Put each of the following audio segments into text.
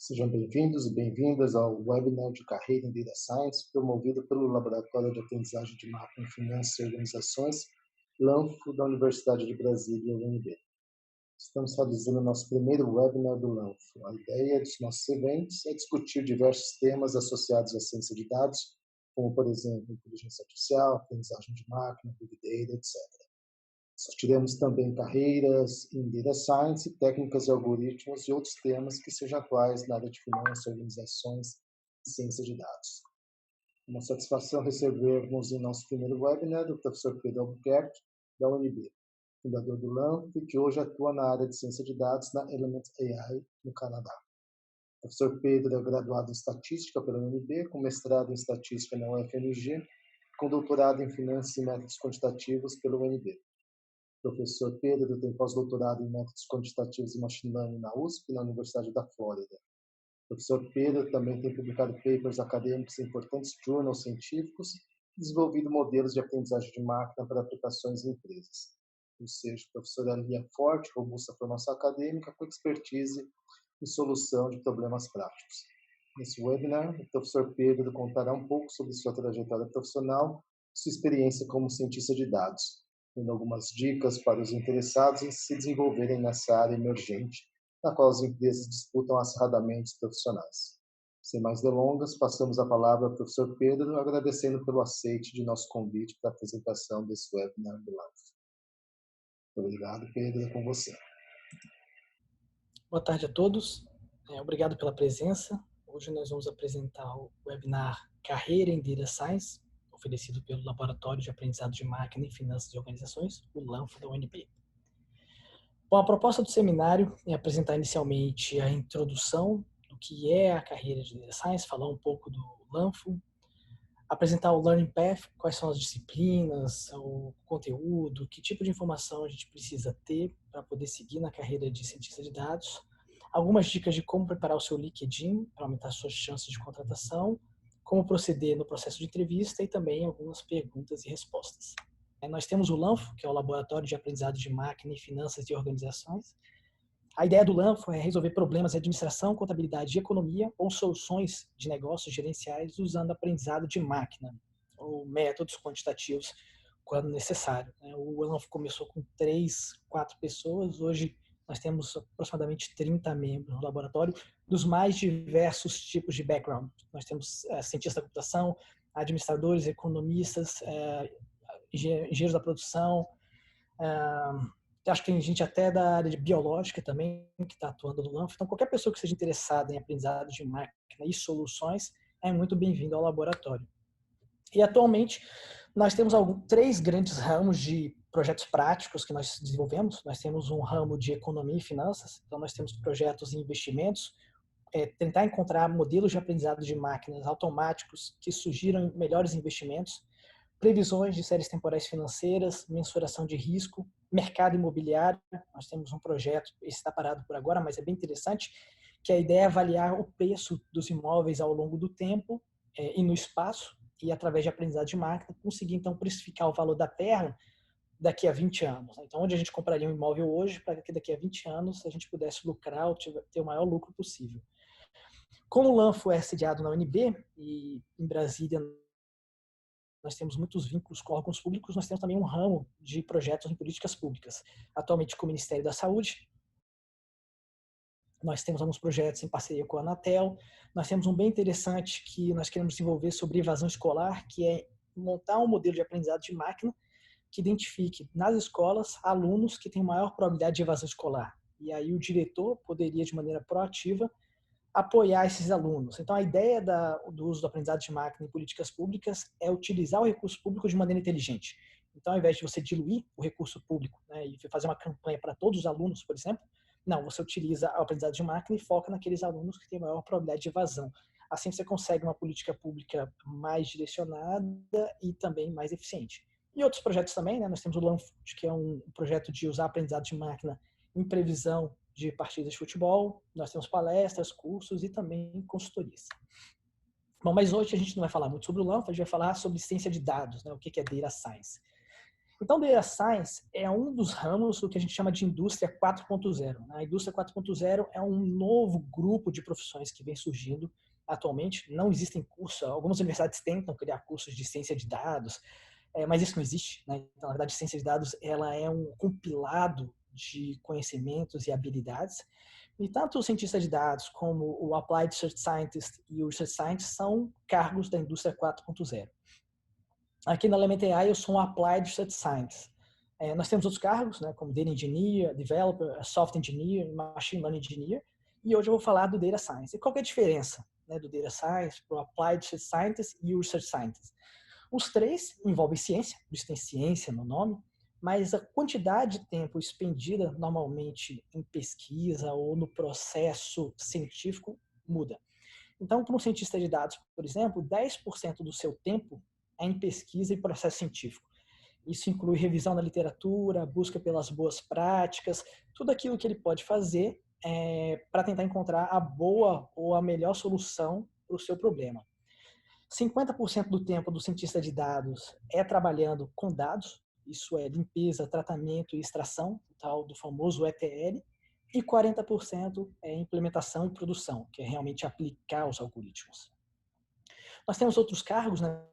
Sejam bem-vindos e bem-vindas ao webinar de Carreira em Data Science, promovido pelo Laboratório de Aprendizagem de Máquina, Finanças e Organizações, LANFO, da Universidade de Brasília, UNB. Estamos realizando o nosso primeiro webinar do LANFO. A ideia dos nossos eventos é discutir diversos temas associados à ciência de dados, como, por exemplo, inteligência artificial, aprendizagem de máquina, Big Data, etc. Discutiremos também carreiras em Data Science, técnicas e algoritmos e outros temas que sejam atuais na área de finanças, organizações e ciência de dados. É uma satisfação recebermos em nosso primeiro webinar o professor Pedro Albuquerque, da UNB, fundador do LANF, que hoje atua na área de ciência de dados na Element AI, no Canadá. O professor Pedro é graduado em Estatística pela UNB, com mestrado em Estatística na UFMG, com doutorado em Finanças e Métodos Quantitativos pela UNB. Professor Pedro tem pós-doutorado em métodos quantitativos e machine learning na USP, na Universidade da Flórida. Professor Pedro também tem publicado papers acadêmicos em importantes journals científicos e desenvolvido modelos de aprendizagem de máquina para aplicações em empresas. Ou seja, o professor é uma linha forte, robusta formação acadêmica, com expertise em solução de problemas práticos. Nesse webinar, o professor Pedro contará um pouco sobre sua trajetória profissional e sua experiência como cientista de dados, dando algumas dicas para os interessados em se desenvolverem nessa área emergente, na qual as empresas disputam acirradamente os profissionais. Sem mais delongas, passamos a palavra ao professor Pedro, agradecendo pelo aceite de nosso convite para a apresentação desse webinar do LANF. Obrigado, Pedro, é com você. Boa tarde a todos. Obrigado pela presença. Hoje nós vamos apresentar o webinar Carreira em Data Science, oferecido pelo Laboratório de Aprendizado de Máquina e Finanças e Organizações, o LANF da UNB. Bom, a proposta do seminário é apresentar inicialmente a introdução do que é a carreira de Data Science, falar um pouco do LANFO, apresentar o Learning Path, quais são as disciplinas, o conteúdo, que tipo de informação a gente precisa ter para poder seguir na carreira de cientista de dados, algumas dicas de como preparar o seu LinkedIn para aumentar suas chances de contratação, como proceder no processo de entrevista e também algumas perguntas e respostas. Nós temos o LANFO, que é o Laboratório de Aprendizado de Máquina e Finanças e Organizações. A ideia do LANFO é resolver problemas de administração, contabilidade e economia ou soluções de negócios gerenciais usando aprendizado de máquina ou métodos quantitativos quando necessário. O LANFO começou com 3, 4 pessoas, hoje nós temos aproximadamente 30 membros no laboratório, dos mais diversos tipos de background. Nós temos cientistas da computação, administradores, economistas, engenheiros da produção, acho que tem gente até da área de biológica também que está atuando no LANF. Então, qualquer pessoa que seja interessada em aprendizado de máquina e soluções é muito bem-vindo ao laboratório. E, atualmente, nós temos 3 grandes ramos de projetos práticos que nós desenvolvemos. Nós temos um ramo de economia e finanças, então nós temos projetos em investimentos, tentar encontrar modelos de aprendizado de máquinas automáticos que sugiram melhores investimentos, previsões de séries temporais financeiras, mensuração de risco, mercado imobiliário. Nós temos um projeto, esse está parado por agora, mas é bem interessante, que a ideia é avaliar o preço dos imóveis ao longo do tempo e no espaço, e através de aprendizado de máquina, conseguir então precificar o valor da terra daqui a 20 anos. Então, onde a gente compraria um imóvel hoje, para que daqui a 20 anos a gente pudesse lucrar ou ter o maior lucro possível. Como o LANFO é sediado na UNB e em Brasília nós temos muitos vínculos com órgãos públicos, nós temos também um ramo de projetos em políticas públicas. Atualmente com o Ministério da Saúde, nós temos alguns projetos em parceria com a Anatel, nós temos um bem interessante que nós queremos desenvolver sobre evasão escolar, que é montar um modelo de aprendizado de máquina que identifique nas escolas alunos que têm maior probabilidade de evasão escolar. E aí o diretor poderia, de maneira proativa, apoiar esses alunos. Então, a ideia do uso do aprendizado de máquina em políticas públicas é utilizar o recurso público de maneira inteligente. Então, ao invés de você diluir o recurso público, e fazer uma campanha para todos os alunos, por exemplo, não, você utiliza o aprendizado de máquina e foca naqueles alunos que têm maior probabilidade de evasão. Assim, você consegue uma política pública mais direcionada e também mais eficiente. E outros projetos também, nós temos o LANFOOT, que é um projeto de usar aprendizado de máquina em previsão de partidas de futebol, nós temos palestras, cursos e também consultorias. Bom, mas hoje a gente não vai falar muito sobre o LANF, a gente vai falar sobre ciência de dados, o que é Data Science. Então, Data Science é um dos ramos do que a gente chama de indústria 4.0. A indústria 4.0 é um novo grupo de profissões que vem surgindo atualmente. Não existem cursos, algumas universidades tentam criar cursos de ciência de dados, mas isso não existe, né? Então, na verdade, ciência de dados ela é um compilado de conhecimentos e habilidades. E tanto o cientista de dados como o Applied Research Scientist e o Research Scientist são cargos da indústria 4.0. Aqui na Element AI eu sou um Applied Research Scientist. Nós temos outros cargos, né, como Data Engineer, Developer, Software Engineer, Machine Learning Engineer, e hoje eu vou falar do Data Science. E qual que é a diferença, né, do Data Science para o Applied Research Scientist e o Research Scientist? Os três envolvem ciência, por isso tem ciência no nome, mas a quantidade de tempo expendida normalmente em pesquisa ou no processo científico muda. Então, para um cientista de dados, por exemplo, 10% do seu tempo é em pesquisa e processo científico. Isso inclui revisão da literatura, busca pelas boas práticas, tudo aquilo que ele pode fazer para tentar encontrar a boa ou a melhor solução para o seu problema. 50% do tempo do cientista de dados é trabalhando com dados, isso é limpeza, tratamento e extração, tal do famoso ETL, e 40% é implementação e produção, que é realmente aplicar os algoritmos. Nós temos outros cargos, né?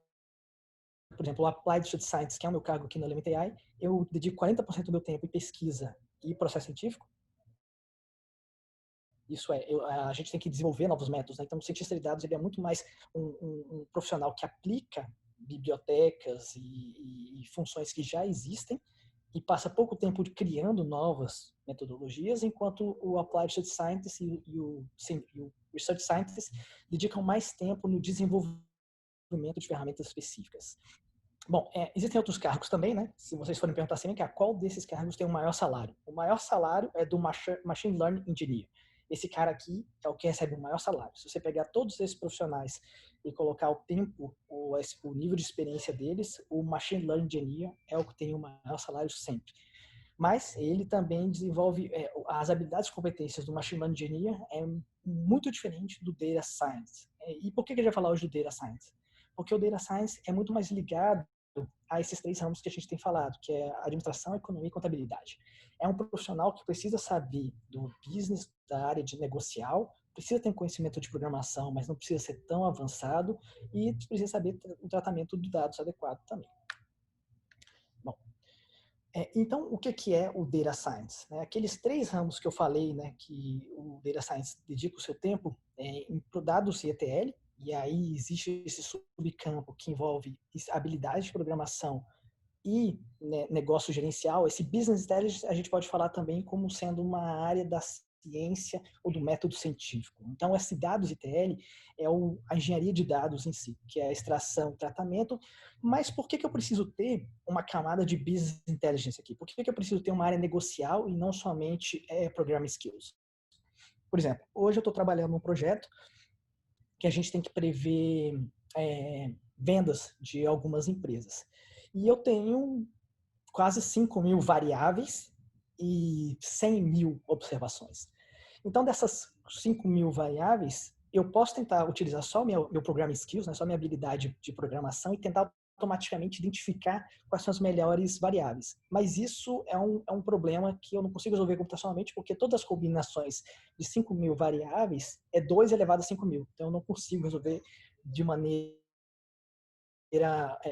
Por exemplo, o Applied Research Science, que é o meu cargo aqui na Element AI, eu dedico 40% do meu tempo em pesquisa e processo científico. Isso é, a gente tem que desenvolver novos métodos, né? Então, o cientista de dados ele é muito mais um profissional que aplica bibliotecas e funções que já existem e passa pouco tempo criando novas metodologias, enquanto o Applied Research Scientist e o Research Scientist dedicam mais tempo no desenvolvimento de ferramentas específicas. Bom, existem outros cargos também, né? Se vocês forem perguntar assim, qual desses cargos tem o maior salário? O maior salário é do Machine Learning Engineer. Esse cara aqui é o que recebe o maior salário. Se você pegar todos esses profissionais e colocar o tempo, o nível de experiência deles, o Machine Learning Engineer é o que tem o maior salário sempre. Mas ele também desenvolve as habilidades e competências do Machine Learning Engineer é muito diferente do Data Science. E por que eu já falar hoje do Data Science? Porque o Data Science é muito mais ligado a esses três ramos que a gente tem falado, que é administração, economia e contabilidade. É um profissional que precisa saber do business, da área de negocial, precisa ter um conhecimento de programação, mas não precisa ser tão avançado e precisa saber o tratamento de dados adequado também. Bom, então o que é o Data Science? Aqueles três ramos que eu falei, né, que o Data Science dedica o seu tempo em dados e ETL, e aí existe esse subcampo que envolve habilidades de programação e negócio gerencial. Esse business intelligence a gente pode falar também como sendo uma área da ciência ou do método científico. Então, esse dados ETL é a engenharia de dados em si, que é a extração, tratamento. Mas por que eu preciso ter uma camada de business intelligence aqui? Por que eu preciso ter uma área negocial e não somente programming skills? Por exemplo, hoje eu estou trabalhando num projeto que a gente tem que prever vendas de algumas empresas. E eu tenho quase 5.000 variáveis e 100.000 observações. Então, dessas 5.000 variáveis, eu posso tentar utilizar só meu programming skills, né, só minha habilidade de programação e tentar automaticamente identificar quais são as melhores variáveis. Mas isso é um problema que eu não consigo resolver computacionalmente, porque todas as combinações de 5.000 variáveis é 2 elevado a 5.000. Então, eu não consigo resolver de maneira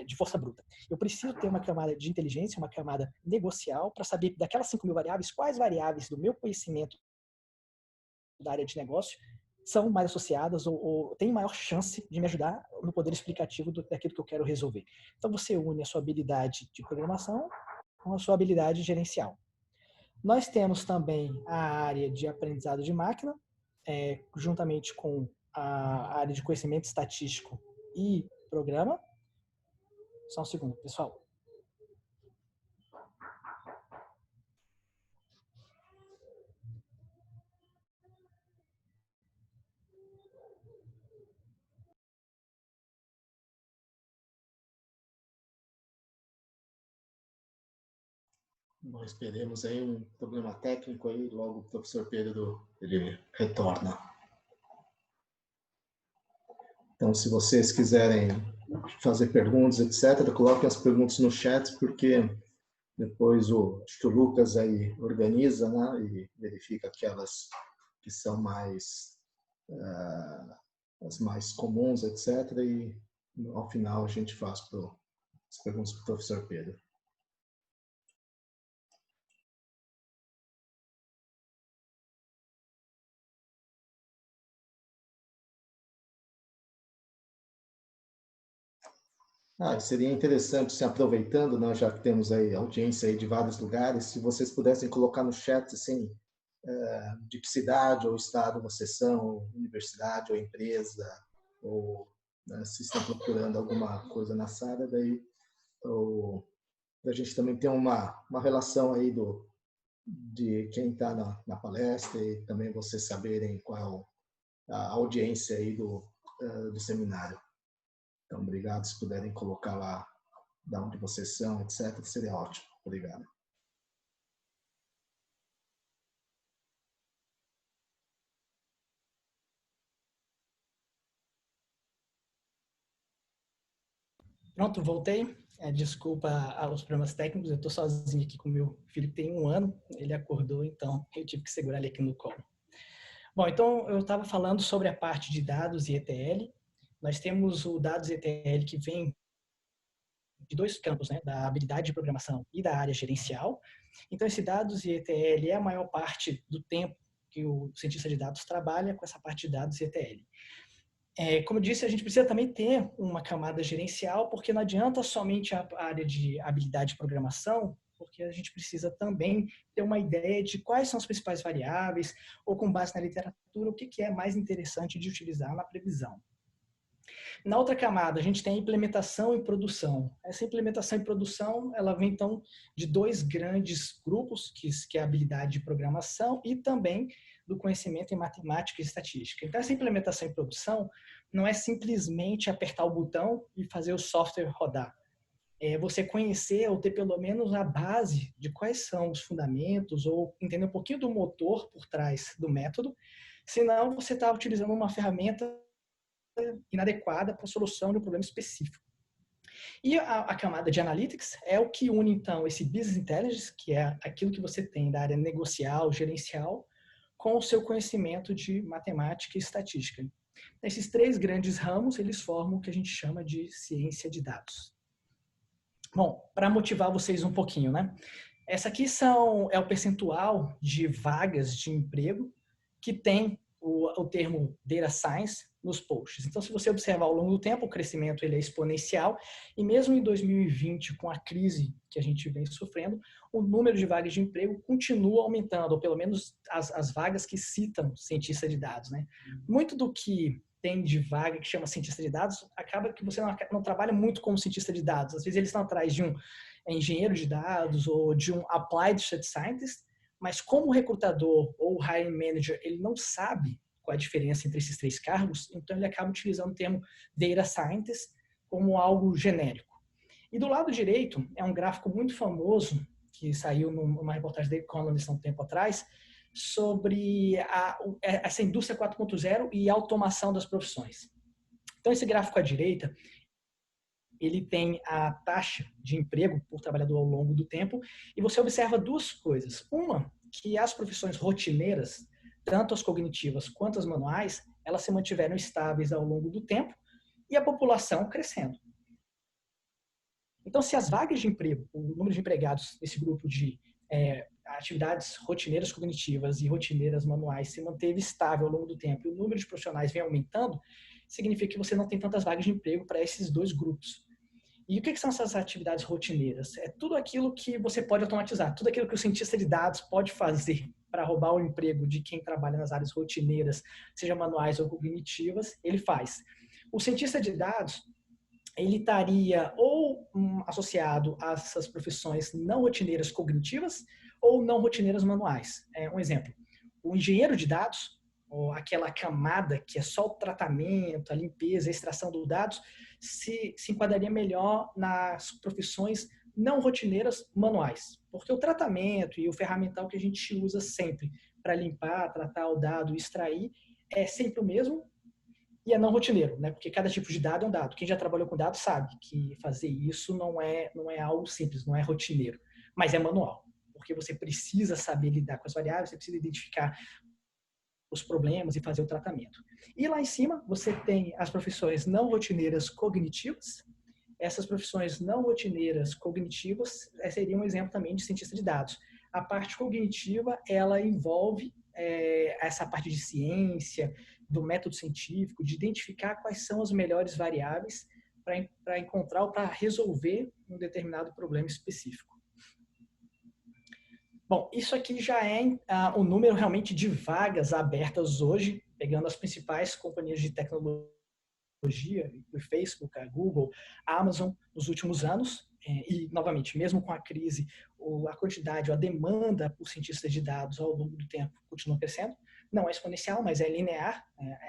de força bruta. Eu preciso ter uma camada de inteligência, uma camada negocial, para saber daquelas 5.000 variáveis, quais variáveis do meu conhecimento da área de negócio são mais associadas ou têm maior chance de me ajudar no poder explicativo daquilo que eu quero resolver. Então, você une a sua habilidade de programação com a sua habilidade gerencial. Nós temos também a área de aprendizado de máquina, juntamente com a área de conhecimento estatístico e programa. Só um segundo, pessoal. Nós esperemos aí um problema técnico aí, logo o professor Pedro ele retorna. Então, se vocês quiserem fazer perguntas, etc., coloquem as perguntas no chat, porque Depois acho que o Lucas aí organiza, né, e verifica aquelas que são mais as mais comuns, etc. E ao final a gente faz as perguntas para o professor Pedro. Seria interessante, se aproveitando, né, já que temos aí audiência aí de vários lugares, se vocês pudessem colocar no chat assim, de que cidade ou estado vocês são, universidade ou empresa, ou né, se estão procurando alguma coisa na sala, daí a gente também tem uma relação aí de quem está na palestra e também vocês saberem qual a audiência aí do seminário. Então, obrigado. Se puderem colocar lá de onde vocês são, etc., seria ótimo. Obrigado. Pronto, voltei. Desculpa os problemas técnicos, eu estou sozinho aqui com meu filho que tem 1 ano, ele acordou, então eu tive que segurar ele aqui no colo. Bom, então eu estava falando sobre a parte de dados e ETL. Nós temos o dados e ETL que vem de 2 campos, né, da habilidade de programação e da área gerencial. Então, esse dados e ETL é a maior parte do tempo que o cientista de dados trabalha com essa parte de dados e ETL. Como eu disse, a gente precisa também ter uma camada gerencial, porque não adianta somente a área de habilidade de programação, porque a gente precisa também ter uma ideia de quais são as principais variáveis, ou com base na literatura, o que é mais interessante de utilizar na previsão. Na outra camada, a gente tem a implementação e produção. Essa implementação e produção, ela vem, então, de 2 grandes grupos, que é a habilidade de programação e também do conhecimento em matemática e estatística. Então, essa implementação e produção não é simplesmente apertar o botão e fazer o software rodar. É você conhecer ou ter pelo menos a base de quais são os fundamentos ou entender um pouquinho do motor por trás do método, senão você está utilizando uma ferramenta inadequada para a solução de um problema específico. E a camada de Analytics é o que une, então, esse Business Intelligence, que é aquilo que você tem da área negocial, gerencial, com o seu conhecimento de matemática e estatística. Esses 3 grandes ramos, eles formam o que a gente chama de ciência de dados. Bom, para motivar vocês um pouquinho, né? Essa aqui é o percentual de vagas de emprego que tem o termo Data Science nos posts. Então, se você observar ao longo do tempo, o crescimento ele é exponencial e mesmo em 2020, com a crise que a gente vem sofrendo, o número de vagas de emprego continua aumentando, ou pelo menos as vagas que citam cientista de dados, né? Muito do que tem de vaga que chama cientista de dados, acaba que você não trabalha muito como cientista de dados. Às vezes eles estão atrás de um engenheiro de dados ou de um applied data scientist, mas como o recrutador ou o hiring manager ele não sabe qual a diferença entre esses 3 cargos, então ele acaba utilizando o termo data scientist como algo genérico. E do lado direito é um gráfico muito famoso que saiu numa reportagem da Economist há um tempo atrás, sobre essa indústria 4.0 e automação das profissões. Então, esse gráfico à direita, ele tem a taxa de emprego por trabalhador ao longo do tempo, e você observa 2 coisas. Uma, que as profissões rotineiras, tanto as cognitivas quanto as manuais, elas se mantiveram estáveis ao longo do tempo, e a população crescendo. Então, se as vagas de emprego, o número de empregados nesse grupo de atividades rotineiras cognitivas e rotineiras manuais se manteve estável ao longo do tempo e o número de profissionais vem aumentando, significa que você não tem tantas vagas de emprego para esses 2 grupos. E o que são essas atividades rotineiras? É tudo aquilo que você pode automatizar, tudo aquilo que o cientista de dados pode fazer para roubar o emprego de quem trabalha nas áreas rotineiras, seja manuais ou cognitivas, ele faz. O cientista de dados, ele estaria ou associado a essas profissões não rotineiras cognitivas ou não rotineiras manuais. Um exemplo, o engenheiro de dados, ou aquela camada que é só o tratamento, a limpeza, a extração dos dados, se enquadraria melhor nas profissões não rotineiras manuais. Porque o tratamento e o ferramental que a gente usa sempre para limpar, tratar o dado e extrair é sempre o mesmo, e é não rotineiro, né? Porque cada tipo de dado é um dado. Quem já trabalhou com dados sabe que fazer isso não é algo simples, não é rotineiro. mas é manual, porque você precisa saber lidar com as variáveis, você precisa identificar os problemas e fazer o tratamento. E lá em cima, você tem as profissões não rotineiras cognitivas. Essas profissões não rotineiras cognitivas seria um exemplo também de cientista de dados. A parte cognitiva, ela envolve essa parte de ciência, do método científico, de identificar quais são as melhores variáveis para encontrar ou para resolver um determinado problema específico. Bom, isso aqui já é o número realmente de vagas abertas hoje, pegando as principais companhias de tecnologia, o Facebook, a Google, a Amazon, nos últimos anos. E, novamente, mesmo com a crise, a quantidade, a demanda por cientistas de dados ao longo do tempo continua crescendo. Não é exponencial, mas é linear.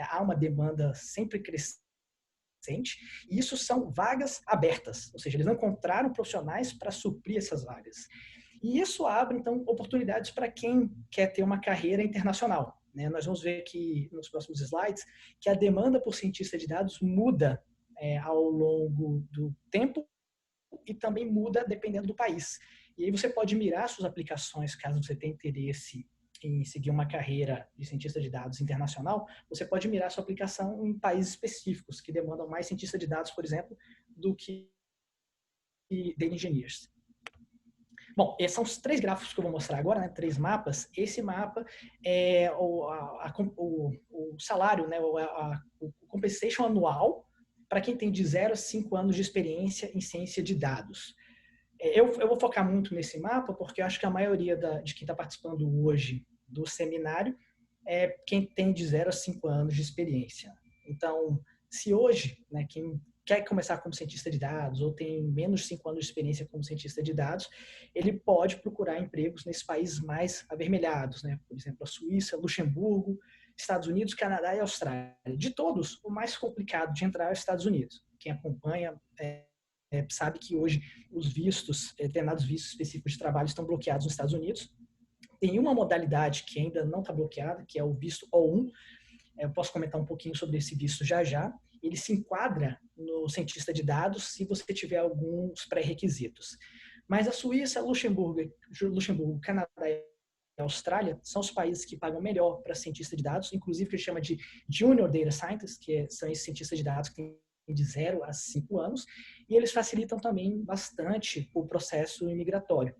Há uma demanda sempre crescente. E isso são vagas abertas, ou seja, eles não encontraram profissionais para suprir essas vagas. E isso abre, então, oportunidades para quem quer ter uma carreira internacional. Né? Nós vamos ver aqui nos próximos slides que a demanda por cientista de dados muda ao longo do tempo e também muda dependendo do país. E aí você pode mirar suas aplicações, caso você tenha interesse em seguir uma carreira de cientista de dados internacional, você pode mirar sua aplicação em países específicos que demandam mais cientista de dados, por exemplo, do que data engineers. Bom, esses são os 3 gráficos que eu vou mostrar agora, né? 3 mapas. Esse mapa é o salário, né? O compensation anual para quem tem de 0 a 5 anos de experiência em ciência de dados. Eu vou focar muito nesse mapa porque eu acho que a maioria de quem está participando hoje do seminário é quem tem de 0 a 5 anos de experiência. Então, se hoje, né, quem quer começar como cientista de dados ou tem menos de 5 anos de experiência como cientista de dados, ele pode procurar empregos nesses países mais avermelhados, né? Por exemplo, a Suíça, Luxemburgo, Estados Unidos, Canadá e Austrália. De todos, o mais complicado de entrar é os Estados Unidos. Quem acompanha sabe que hoje os vistos, determinados vistos específicos de trabalho estão bloqueados nos Estados Unidos. Tem uma modalidade que ainda não está bloqueada, que é o visto O1. Eu posso comentar um pouquinho sobre esse visto já já. Ele se enquadra no cientista de dados se você tiver alguns pré-requisitos. Mas a Suíça, Luxemburgo, Canadá e Austrália são os países que pagam melhor para cientista de dados, inclusive que a gente chama de Junior Data Scientists, que são esses cientistas de dados que têm de 0 a 5 anos, e eles facilitam também bastante o processo imigratório.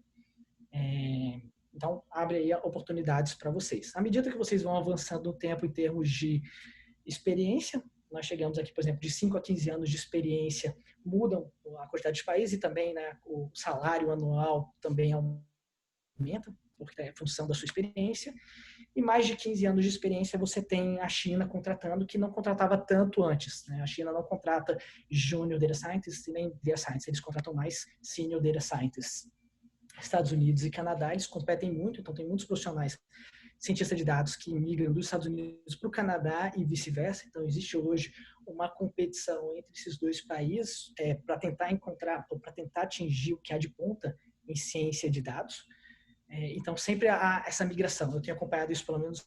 Então, abre aí oportunidades para vocês. À medida que vocês vão avançando no tempo em termos de experiência, nós chegamos aqui, por exemplo, de 5 a 15 anos de experiência, mudam a quantidade de países e também, né, o salário anual também aumenta, porque é função da sua experiência. E mais de 15 anos de experiência você tem a China contratando, que não contratava tanto antes. Né? A China não contrata Junior Data Scientists e nem Data Scientists, eles contratam mais Senior Data Scientists. Estados Unidos e Canadá, eles competem muito, então tem muitos profissionais, cientistas de dados que migram dos Estados Unidos para o Canadá e vice-versa. Então existe hoje uma competição entre esses 2 países para tentar encontrar, ou para tentar atingir o que há de ponta em ciência de dados. Então sempre há essa migração. Eu tenho acompanhado isso pelo menos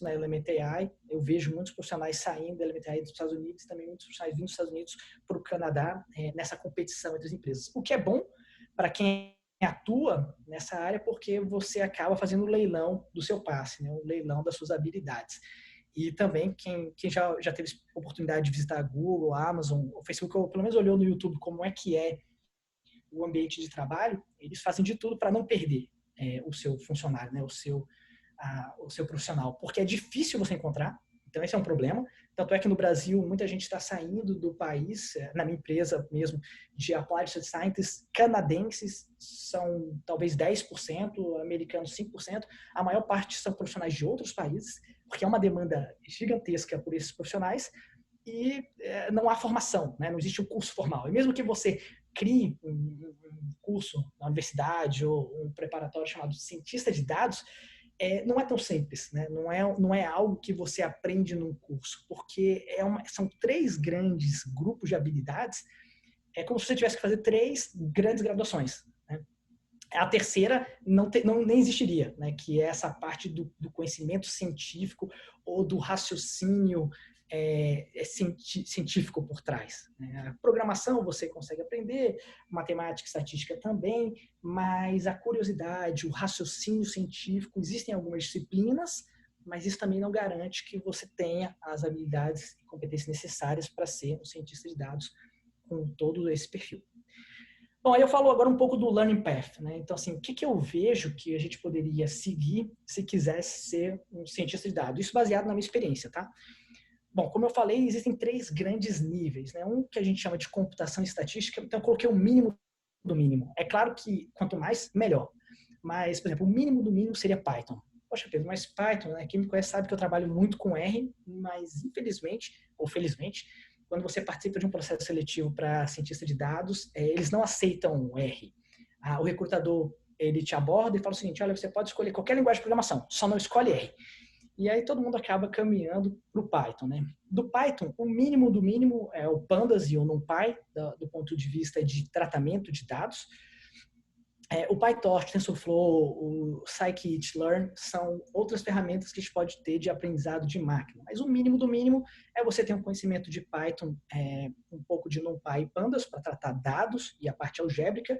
na Element AI. Eu vejo muitos profissionais saindo da Element AI dos Estados Unidos e também muitos profissionais vindo dos Estados Unidos para o Canadá nessa competição entre as empresas. O que é bom para quem atua nessa área porque você acaba fazendo o leilão do seu passe, né? O leilão das suas habilidades. E também quem já teve oportunidade de visitar a Google, a Amazon, o Facebook, ou pelo menos olhou no YouTube como é que é o ambiente de trabalho, eles fazem de tudo para não perder o seu funcionário, né? o seu profissional, porque é difícil você encontrar, então esse é um problema. Tanto é que no Brasil muita gente está saindo do país, na minha empresa mesmo, de Applied Scientists canadenses são talvez 10%, americanos 5%, a maior parte são profissionais de outros países, porque é uma demanda gigantesca por esses profissionais e não há formação, né? Não existe um curso formal. E mesmo que você crie um curso na universidade ou um preparatório chamado cientista de dados, não é tão simples, né? Não é algo que você aprende num curso, porque são 3 grandes grupos de habilidades, é como se você tivesse que fazer 3 grandes graduações. Né? A terceira nem existiria, né? Que é essa parte do conhecimento científico ou do raciocínio científico por trás. Né? A programação você consegue aprender, matemática e estatística também, mas a curiosidade, o raciocínio científico, existem algumas disciplinas, mas isso também não garante que você tenha as habilidades e competências necessárias para ser um cientista de dados com todo esse perfil. Bom, aí eu falo agora um pouco do Learning Path, né? Então, assim, o que eu vejo que a gente poderia seguir se quisesse ser um cientista de dados? Isso baseado na minha experiência, tá? Bom, como eu falei, existem 3 grandes níveis, né? Um que a gente chama de computação estatística, então eu coloquei o mínimo do mínimo. É claro que quanto mais, melhor. Mas, por exemplo, o mínimo do mínimo seria Python. Poxa, Pedro, mas Python, né? Quem me conhece sabe que eu trabalho muito com R, mas infelizmente, ou felizmente, quando você participa de um processo seletivo para cientista de dados, eles não aceitam R. O recrutador, ele te aborda e fala o seguinte, olha, você pode escolher qualquer linguagem de programação, só não escolhe R. E aí todo mundo acaba caminhando para o Python, né? Do Python, o mínimo do mínimo é o Pandas e o NumPy, do ponto de vista de tratamento de dados. O PyTorch, TensorFlow, o Scikit-learn são outras ferramentas que a gente pode ter de aprendizado de máquina. Mas o mínimo do mínimo é você ter um conhecimento de Python, um pouco de NumPy e Pandas para tratar dados e a parte algébrica,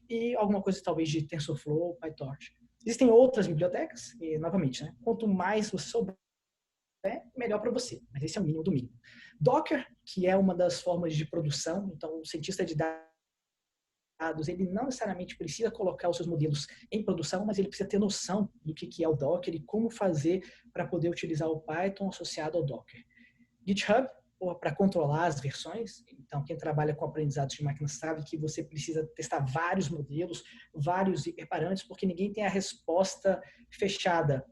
e alguma coisa talvez de TensorFlow, PyTorch. Existem outras bibliotecas, e novamente, né, quanto mais você souber, melhor para você. Mas esse é o mínimo do mínimo. Docker, que é uma das formas de produção, então o cientista de dados, ele não necessariamente precisa colocar os seus modelos em produção, mas ele precisa ter noção do que é o Docker e como fazer para poder utilizar o Python associado ao Docker. GitHub, para controlar as versões. Então, quem trabalha com aprendizado de máquina sabe que você precisa testar vários modelos, vários hiperparâmetros, porque ninguém tem a resposta fechada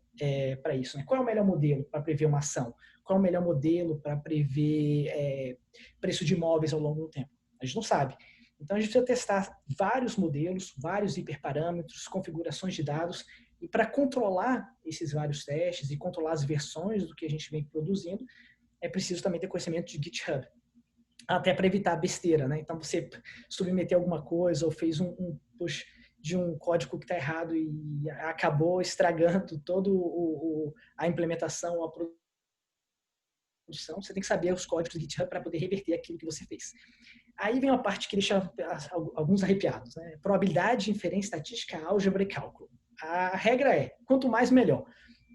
para isso. Né? Qual é o melhor modelo para prever uma ação? Qual é o melhor modelo para prever preço de imóveis ao longo do tempo? A gente não sabe. Então, a gente precisa testar vários modelos, vários hiperparâmetros, configurações de dados, e para controlar esses vários testes e controlar as versões do que a gente vem produzindo, é preciso também ter conhecimento de GitHub, até para evitar besteira, né? Então, você submeter alguma coisa ou fez um push de um código que está errado e acabou estragando todo a implementação, a produção, você tem que saber os códigos do GitHub para poder reverter aquilo que você fez. Aí vem uma parte que deixa alguns arrepiados, né? Probabilidade, inferência estatística, álgebra e cálculo. A regra é, quanto mais, melhor.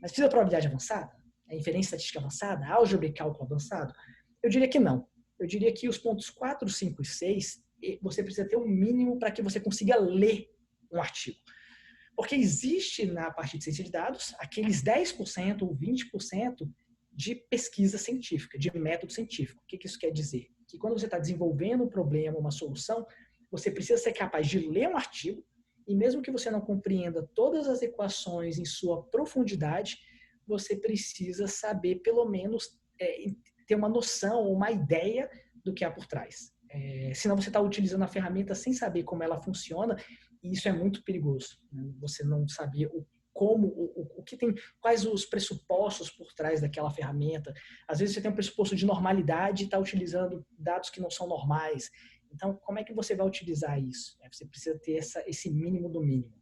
Mas precisa de probabilidade avançada? A inferência estatística avançada? Álgebra e cálculo avançado? Eu diria que não. Eu diria que os pontos 4, 5 e 6, você precisa ter um mínimo para que você consiga ler um artigo. Porque existe na parte de ciência de dados aqueles 10% ou 20% de pesquisa científica, de método científico. O que isso quer dizer? Que quando você está desenvolvendo um problema, uma solução, você precisa ser capaz de ler um artigo e mesmo que você não compreenda todas as equações em sua profundidade, você precisa saber, pelo menos, ter uma noção, uma ideia do que há por trás. Senão você está utilizando a ferramenta sem saber como ela funciona, e isso é muito perigoso. Né? Você não saber o que tem, quais os pressupostos por trás daquela ferramenta. Às vezes você tem um pressuposto de normalidade e está utilizando dados que não são normais. Então, como é que você vai utilizar isso? Você precisa ter esse mínimo do mínimo.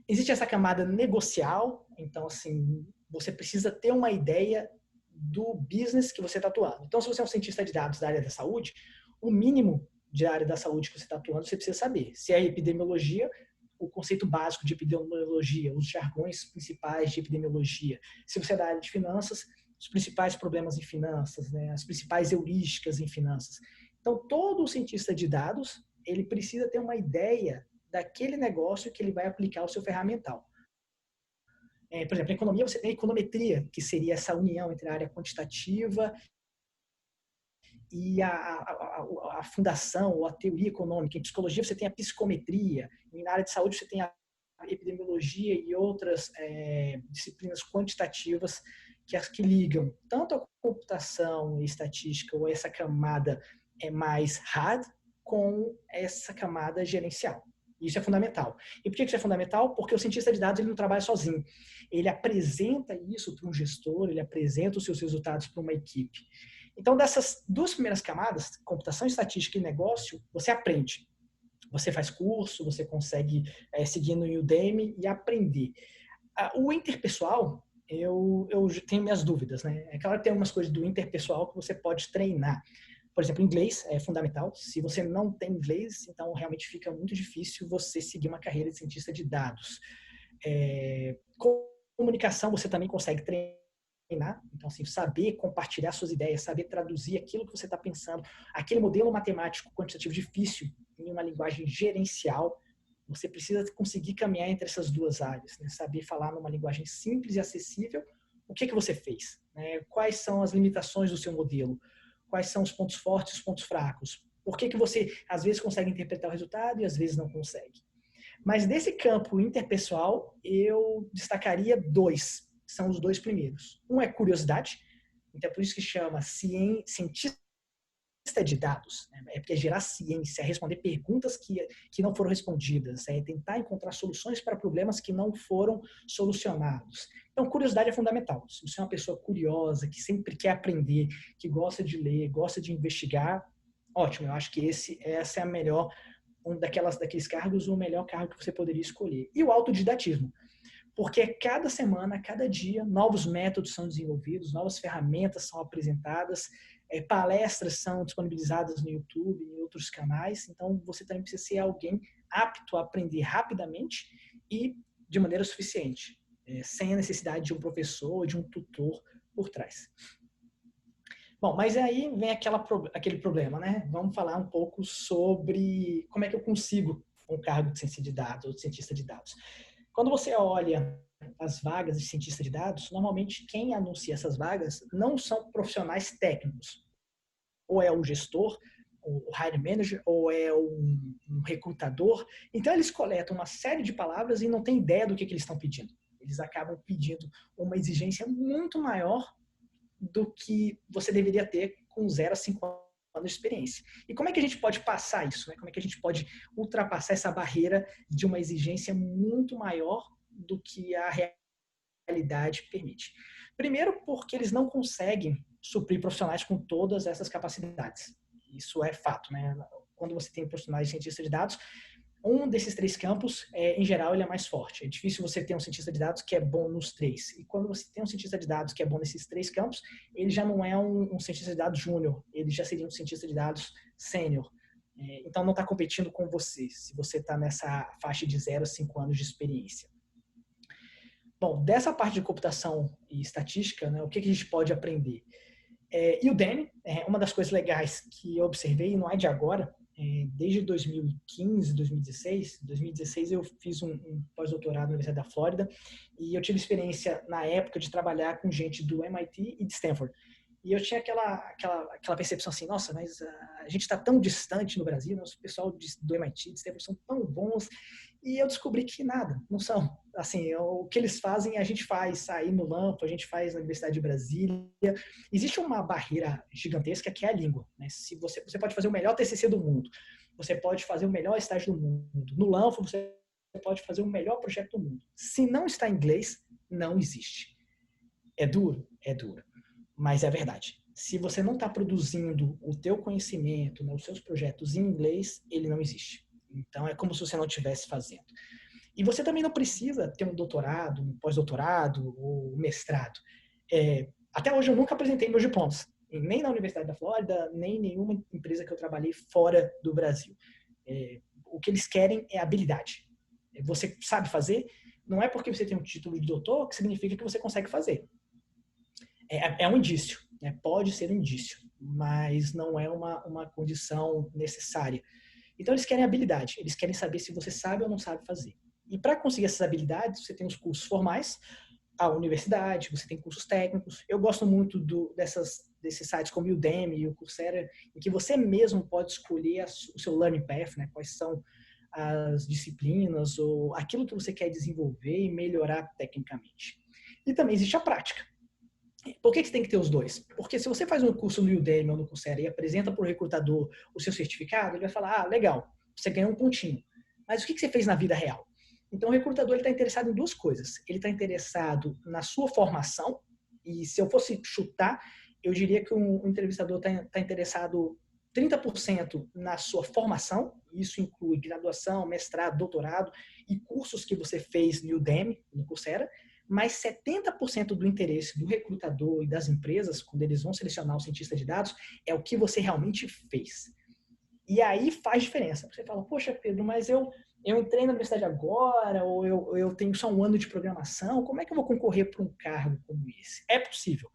Existe essa camada negocial, então, assim, você precisa ter uma ideia do business que você está atuando. Então, se você é um cientista de dados da área da saúde, o mínimo de área da saúde que você está atuando, você precisa saber. Se é epidemiologia, o conceito básico de epidemiologia, os jargões principais de epidemiologia. Se você é da área de finanças, os principais problemas em finanças, né? As principais heurísticas em finanças. Então, todo cientista de dados, ele precisa ter uma ideia daquele negócio que ele vai aplicar o seu ferramental. Por exemplo, na economia você tem a econometria, que seria essa união entre a área quantitativa e a fundação ou a teoria econômica. Em psicologia você tem a psicometria, e na área de saúde você tem a epidemiologia e outras disciplinas quantitativas que ligam tanto a computação e estatística ou essa camada mais hard com essa camada gerencial. Isso é fundamental. E por que isso é fundamental? Porque o cientista de dados ele não trabalha sozinho. Ele apresenta isso para um gestor, ele apresenta os seus resultados para uma equipe. Então, dessas 2 primeiras camadas, computação, estatística e negócio, você aprende. Você faz curso, você consegue seguir no Udemy e aprender. O interpessoal, eu tenho minhas dúvidas, né? É claro que tem algumas coisas do interpessoal que você pode treinar. Por exemplo, inglês é fundamental. Se você não tem inglês, então realmente fica muito difícil você seguir uma carreira de cientista de dados. Comunicação você também consegue treinar. Então, assim, saber compartilhar suas ideias, saber traduzir aquilo que você está pensando, aquele modelo matemático quantitativo difícil em uma linguagem gerencial. Você precisa conseguir caminhar entre essas duas áreas, né? Saber falar numa linguagem simples e acessível. O que você fez? Né? Quais são as limitações do seu modelo? Quais são os pontos fortes e os pontos fracos? Por que você, às vezes, consegue interpretar o resultado e às vezes não consegue? Mas desse campo interpessoal, eu destacaria dois, são os dois primeiros. Um é curiosidade, então é por isso que chama cientista de dados, né? É porque é gerar ciência, é responder perguntas que não foram respondidas, é tentar encontrar soluções para problemas que não foram solucionados. Então, curiosidade é fundamental. Se você é uma pessoa curiosa, que sempre quer aprender, que gosta de ler, gosta de investigar, ótimo, eu acho que essa é a melhor, daqueles cargos, o melhor cargo que você poderia escolher. E o autodidatismo. Porque cada semana, cada dia, novos métodos são desenvolvidos, novas ferramentas são apresentadas, palestras são disponibilizadas no YouTube, em outros canais. Então, você também precisa ser alguém apto a aprender rapidamente e de maneira suficiente, sem a necessidade de um professor, de um tutor por trás. Bom, mas aí vem aquele problema, né? Vamos falar um pouco sobre como é que eu consigo um cargo de cientista de dados ou de cientista de dados. Quando você olha as vagas de cientista de dados, normalmente quem anuncia essas vagas não são profissionais técnicos. Ou é o gestor, o hiring manager, ou é um recrutador. Então, eles coletam uma série de palavras e não têm ideia do que eles estão pedindo. Eles acabam pedindo uma exigência muito maior do que você deveria ter com 0 a 5 anos de experiência. E como é que a gente pode passar isso? Né? Como é que a gente pode ultrapassar essa barreira de uma exigência muito maior do que a realidade permite? Primeiro, porque eles não conseguem suprir profissionais com todas essas capacidades. Isso é fato, né? Quando você tem profissionais de cientista de dados, um desses três campos, em geral, ele é mais forte. É difícil você ter um cientista de dados que é bom nos três. E quando você tem um cientista de dados que é bom nesses três campos, ele já não é um cientista de dados júnior, ele já seria um cientista de dados sênior. Então, não está competindo com você, se você está nessa faixa de 0 a 5 anos de experiência. Bom, dessa parte de computação e estatística, né, o que a gente pode aprender? E o Udemy, uma das coisas legais que eu observei, não é de agora, desde 2015, 2016. Em 2016 eu fiz um pós-doutorado na Universidade da Flórida e eu tive experiência na época de trabalhar com gente do MIT e de Stanford. E eu tinha aquela percepção assim, nossa, mas a gente está tão distante no Brasil, nosso pessoal do MIT, de Stanford são tão bons. E eu descobri que nada, não são. Assim, o que eles fazem, a gente faz aí no LAMP, a gente faz na Universidade de Brasília. Existe uma barreira gigantesca que é a língua. Né? Se você pode fazer o melhor TCC do mundo, você pode fazer o melhor estágio do mundo. No LAMP, você pode fazer o melhor projeto do mundo. Se não está em inglês, não existe. É duro? É duro. Mas é verdade. Se você não está produzindo o teu conhecimento, né, os seus projetos em inglês, ele não existe. Então, é como se você não estivesse fazendo. E você também não precisa ter um doutorado, um pós-doutorado ou um mestrado. Até hoje eu nunca apresentei meus diplomas, nem na Universidade da Flórida, nem em nenhuma empresa que eu trabalhei fora do Brasil. O que eles querem é habilidade. Você sabe fazer, não é porque você tem um título de doutor que significa que você consegue fazer. É um indício, né? Pode ser um indício, mas não é uma condição necessária. Então, eles querem habilidade, eles querem saber se você sabe ou não sabe fazer. E para conseguir essas habilidades, você tem os cursos formais, a universidade, você tem cursos técnicos. Eu gosto muito desses sites como o Udemy e o Coursera, em que você mesmo pode escolher o seu learning path, né? Quais são as disciplinas ou aquilo que você quer desenvolver e melhorar tecnicamente. E também existe a prática. Por que você tem que ter os dois? Porque se você faz um curso no Udemy ou no Coursera e apresenta para o recrutador o seu certificado, ele vai falar, legal, você ganhou um pontinho. Mas o que você fez na vida real? Então, o recrutador está interessado em duas coisas. Ele está interessado na sua formação, e se eu fosse chutar, eu diria que um entrevistador está interessado 30% na sua formação, isso inclui graduação, mestrado, doutorado e cursos que você fez no Udemy, no Coursera, mas 70% do interesse do recrutador e das empresas, quando eles vão selecionar o cientista de dados, é o que você realmente fez. E aí faz diferença. Você fala, poxa, Pedro, mas eu entrei na universidade agora, ou eu tenho só um ano de programação, como é que eu vou concorrer para um cargo como esse? É possível.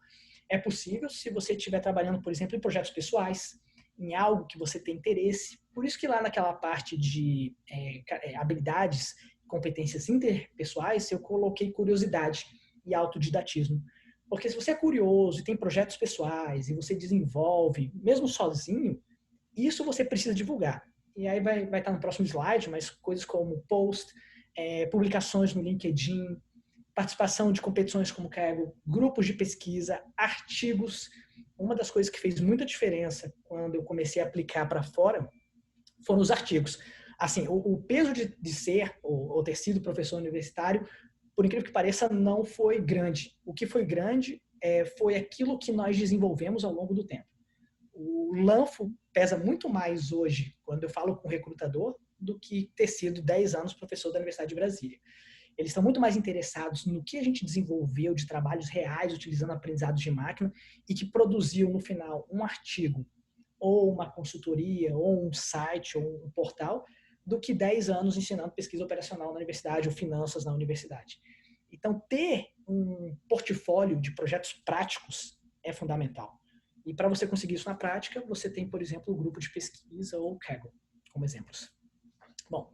É possível se você estiver trabalhando, por exemplo, em projetos pessoais, em algo que você tem interesse. Por isso que lá naquela parte de habilidades, competências interpessoais, eu coloquei curiosidade e autodidatismo. Porque se você é curioso e tem projetos pessoais e você desenvolve, mesmo sozinho, isso você precisa divulgar. E aí vai estar no próximo slide, mas coisas como post, publicações no LinkedIn, participação de competições como Kaggle, grupos de pesquisa, artigos. Uma das coisas que fez muita diferença quando eu comecei a aplicar para fora foram os artigos. Assim, o peso de ser ou ter sido professor universitário, por incrível que pareça, não foi grande. O que foi grande foi aquilo que nós desenvolvemos ao longo do tempo. O Lanfo pesa muito mais hoje, quando eu falo com o recrutador, do que ter sido 10 anos professor da Universidade de Brasília. Eles estão muito mais interessados no que a gente desenvolveu de trabalhos reais, utilizando aprendizados de máquina, e que produziu, no final, um artigo, ou uma consultoria, ou um site, ou um portal, do que 10 anos ensinando pesquisa operacional na universidade, ou finanças na universidade. Então, ter um portfólio de projetos práticos é fundamental. E para você conseguir isso na prática, você tem, por exemplo, o grupo de pesquisa ou o Kaggle, como exemplos. Bom,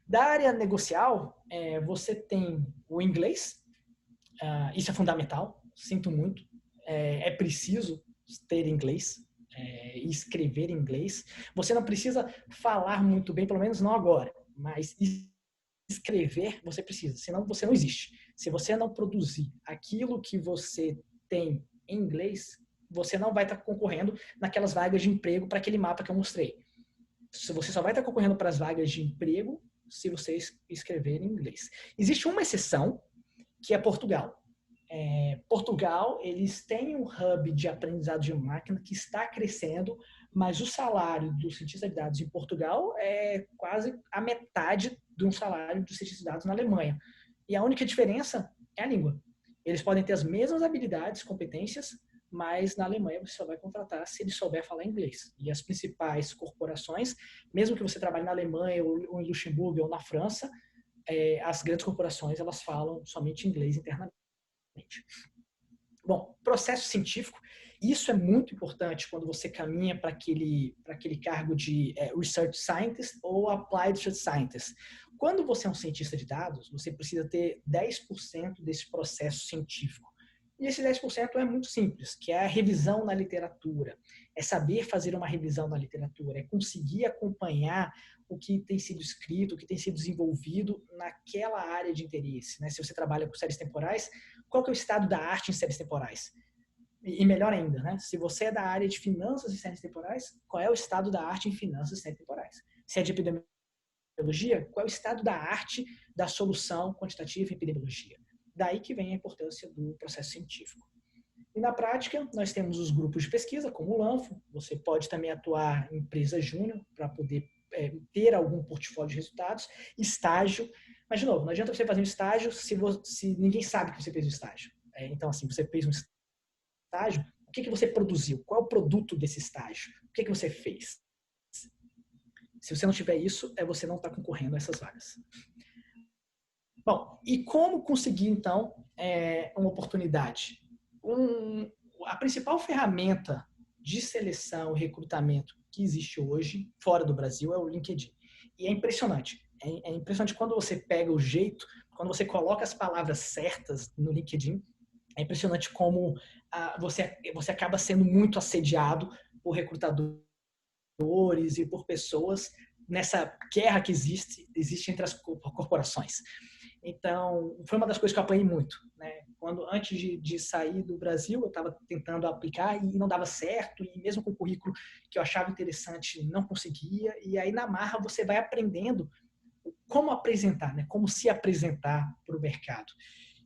da área negocial, você tem o inglês, isso é fundamental, sinto muito, é preciso ter inglês e escrever em inglês. Você não precisa falar muito bem, pelo menos não agora, mas escrever você precisa, senão você não existe. Se você não produzir aquilo que você tem em inglês, você não vai estar concorrendo naquelas vagas de emprego para aquele mapa que eu mostrei. Você só vai estar concorrendo para as vagas de emprego se você escrever em inglês. Existe uma exceção, que é Portugal. Portugal, eles têm um hub de aprendizado de máquina que está crescendo, mas o salário do cientista de dados em Portugal é quase a metade de um salário do cientista de dados na Alemanha. E a única diferença é a língua. Eles podem ter as mesmas habilidades, competências, mas na Alemanha você só vai contratar se ele souber falar inglês. E as principais corporações, mesmo que você trabalhe na Alemanha ou em Luxemburgo ou na França, as grandes corporações elas falam somente inglês internamente. Bom, processo científico, isso é muito importante quando você caminha para aquele cargo de Research Scientist ou Applied Research Scientist. Quando você é um cientista de dados, você precisa ter 10% desse processo científico. E esse 10% é muito simples, que é a revisão na literatura, é saber fazer uma revisão na literatura, é conseguir acompanhar o que tem sido escrito, o que tem sido desenvolvido naquela área de interesse. Né? Se você trabalha com séries temporais, qual que é o estado da arte em séries temporais? E melhor ainda, né? Se você é da área de finanças e séries temporais, qual é o estado da arte em finanças e séries temporais? Se é de epidemiologia, qual é o estado da arte da solução quantitativa em epidemiologia? Daí que vem a importância do processo científico. E na prática, nós temos os grupos de pesquisa, como o Lanfo. Você pode também atuar em empresa júnior para poder ter algum portfólio de resultados. Estágio. Mas, de novo, não adianta você fazer um estágio se ninguém sabe que você fez o estágio. Então, assim, você fez um estágio, o que você produziu? Qual é o produto desse estágio? O que você fez? Se você não tiver isso, você não está concorrendo a essas vagas. Bom, e como conseguir, então, uma oportunidade? A principal ferramenta de seleção e recrutamento que existe hoje, fora do Brasil, é o LinkedIn. E é impressionante. É impressionante quando você pega o jeito, quando você coloca as palavras certas no LinkedIn, é impressionante como você acaba sendo muito assediado por recrutadores e por pessoas nessa guerra que existe entre as corporações. Então, foi uma das coisas que eu apanhei muito. Né? Antes de sair do Brasil, eu estava tentando aplicar e não dava certo, e mesmo com o currículo que eu achava interessante, não conseguia. E aí, na marra, você vai aprendendo como apresentar, né? Como se apresentar para o mercado.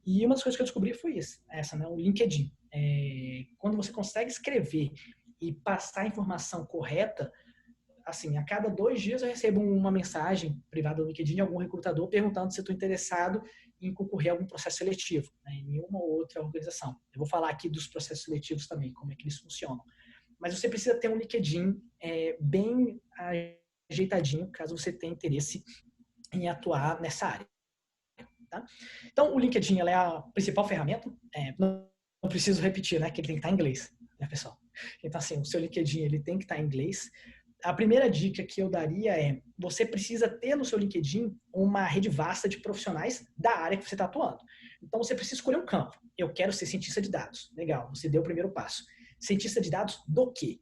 E uma das coisas que eu descobri foi essa, né? O LinkedIn. Quando você consegue escrever e passar a informação correta, assim, a cada 2 dias eu recebo uma mensagem privada do LinkedIn de algum recrutador perguntando se eu estou interessado em concorrer a algum processo seletivo, né, em uma ou outra organização. Eu vou falar aqui dos processos seletivos também, como é que eles funcionam. Mas você precisa ter um LinkedIn bem ajeitadinho, caso você tenha interesse em atuar nessa área. Tá? Então, o LinkedIn ela é a principal ferramenta. Não preciso repetir, né, que ele tem que estar em inglês, né, pessoal? Então, assim, o seu LinkedIn ele tem que estar em inglês. A primeira dica que eu daria é: você precisa ter no seu LinkedIn uma rede vasta de profissionais da área que você está atuando. Então, você precisa escolher um campo. Eu quero ser cientista de dados. Legal, você deu o primeiro passo. Cientista de dados do quê?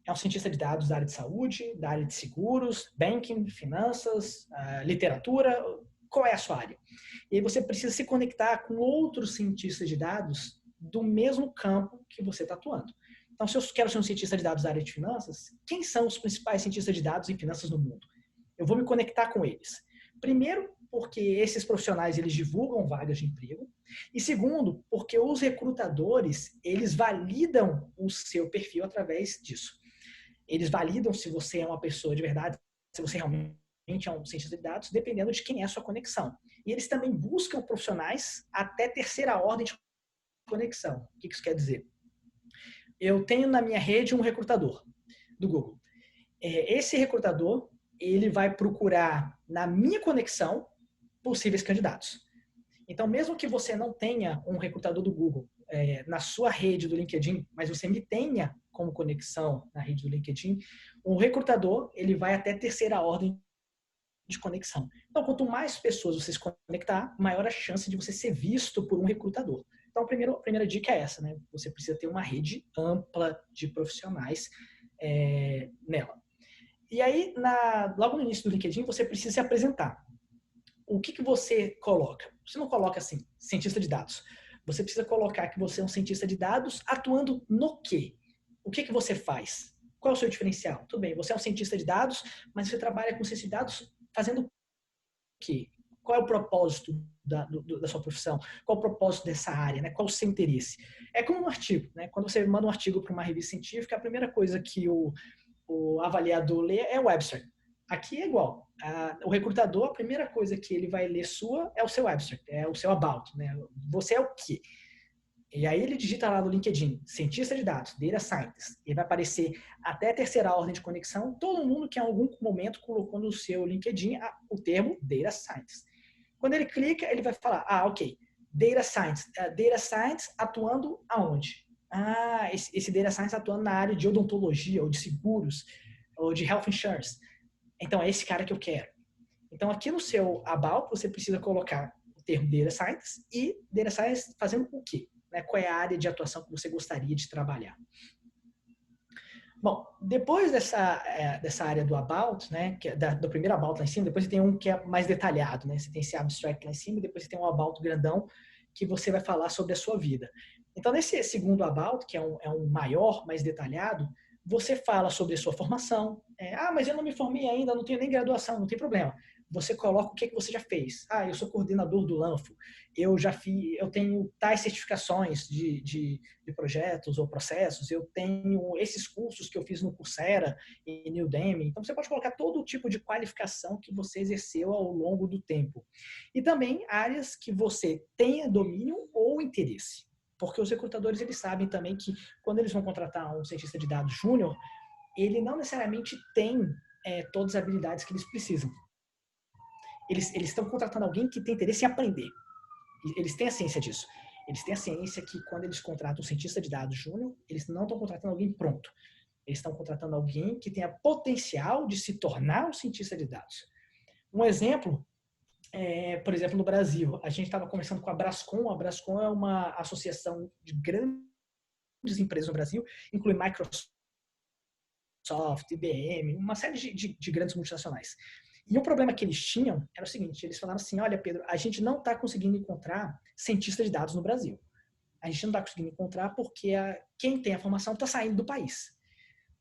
É um cientista de dados da área de saúde, da área de seguros, banking, finanças, literatura. Qual é a sua área? E aí você precisa se conectar com outros cientistas de dados do mesmo campo que você está atuando. Então, se eu quero ser um cientista de dados da área de finanças, quem são os principais cientistas de dados em finanças no mundo? Eu vou me conectar com eles. Primeiro, porque esses profissionais eles divulgam vagas de emprego. E segundo, porque os recrutadores eles validam o seu perfil através disso. Eles validam se você é uma pessoa de verdade, se você realmente é um cientista de dados, dependendo de quem é a sua conexão. E eles também buscam profissionais até terceira ordem de conexão. O que isso quer dizer? Eu tenho na minha rede um recrutador do Google. Esse recrutador, ele vai procurar na minha conexão possíveis candidatos. Então, mesmo que você não tenha um recrutador do Google na sua rede do LinkedIn, mas você me tenha como conexão na rede do LinkedIn, um recrutador, ele vai até terceira ordem de conexão. Então, quanto mais pessoas você se conectar, maior a chance de você ser visto por um recrutador. Então, a primeira dica é essa, né? Você precisa ter uma rede ampla de profissionais nela. E aí, logo no início do LinkedIn, você precisa se apresentar. O que você coloca? Você não coloca assim, cientista de dados. Você precisa colocar que você é um cientista de dados atuando no quê? O que você faz? Qual é o seu diferencial? Tudo bem, você é um cientista de dados, mas você trabalha com ciência de dados fazendo o quê? Qual é o propósito da sua profissão? Qual é o propósito dessa área? Né? Qual o seu interesse? É como um artigo. Né? Quando você manda um artigo para uma revista científica, a primeira coisa que o avaliador lê é o abstract. Aqui é igual. O recrutador, a primeira coisa que ele vai ler sua é o seu abstract, é o seu about. Né? Você é o quê? E aí ele digita lá no LinkedIn, cientista de dados, data scientist. Ele vai aparecer até a terceira ordem de conexão, todo mundo que em algum momento colocou no seu LinkedIn o termo data scientist. Quando ele clica, ele vai falar, ok, data scientist atuando aonde? Esse data scientist atuando na área de odontologia, ou de seguros, ou de health insurance. Então, é esse cara que eu quero. Então, aqui no seu about, você precisa colocar o termo data scientist e data scientist fazendo o quê? Né? Qual é a área de atuação que você gostaria de trabalhar? Bom, depois dessa área do about, né, que é do primeiro about lá em cima, depois você tem um que é mais detalhado, né? Você tem esse abstract lá em cima e depois você tem um about grandão que você vai falar sobre a sua vida. Então, nesse segundo about, que é um maior, mais detalhado, você fala sobre a sua formação. Mas eu não me formei ainda, não tenho nem graduação, não tem problema. Você coloca o que você já fez. Eu sou coordenador do Lanfo, eu tenho tais certificações de projetos ou processos, eu tenho esses cursos que eu fiz no Coursera e no Udemy. Então, você pode colocar todo tipo de qualificação que você exerceu ao longo do tempo. E também áreas que você tenha domínio ou interesse. Porque os recrutadores, eles sabem também que quando eles vão contratar um cientista de dados júnior, ele não necessariamente tem todas as habilidades que eles precisam. Eles estão contratando alguém que tem interesse em aprender. Eles têm a ciência disso. Eles têm a ciência que quando eles contratam um cientista de dados júnior, eles não estão contratando alguém pronto. Eles estão contratando alguém que tenha potencial de se tornar um cientista de dados. Um exemplo, por exemplo, no Brasil, a gente estava conversando com a Brascom. A Brascom é uma associação de grandes empresas no Brasil, inclui Microsoft, IBM, uma série de grandes multinacionais. E o problema que eles tinham era o seguinte, eles falaram assim, olha Pedro, a gente não está conseguindo encontrar cientista de dados no Brasil. A gente não está conseguindo encontrar porque quem tem a formação está saindo do país.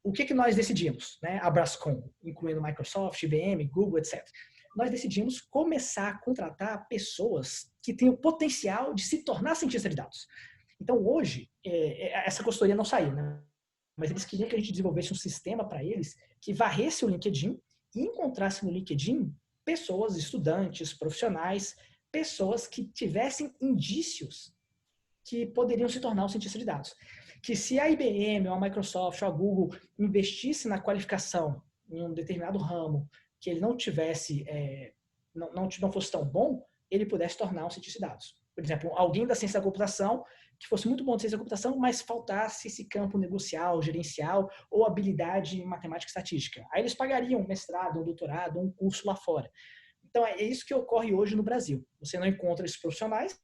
O que nós decidimos? Né? A Brascom, incluindo Microsoft, IBM, Google, etc. Nós decidimos começar a contratar pessoas que têm o potencial de se tornar cientista de dados. Então hoje, essa consultoria não saiu, né? Mas eles queriam que a gente desenvolvesse um sistema para eles que varresse o LinkedIn e encontrasse no LinkedIn pessoas, estudantes, profissionais, pessoas que tivessem indícios que poderiam se tornar um cientista de dados. Que se a IBM, ou a Microsoft, ou a Google investisse na qualificação em um determinado ramo que ele não tivesse, não fosse tão bom, ele pudesse tornar um cientista de dados. Por exemplo, alguém da ciência da computação que fosse muito bom de ciência da computação, mas faltasse esse campo negocial, gerencial ou habilidade em matemática e estatística. Aí eles pagariam um mestrado, um doutorado, um curso lá fora. Então, é isso que ocorre hoje no Brasil. Você não encontra esses profissionais,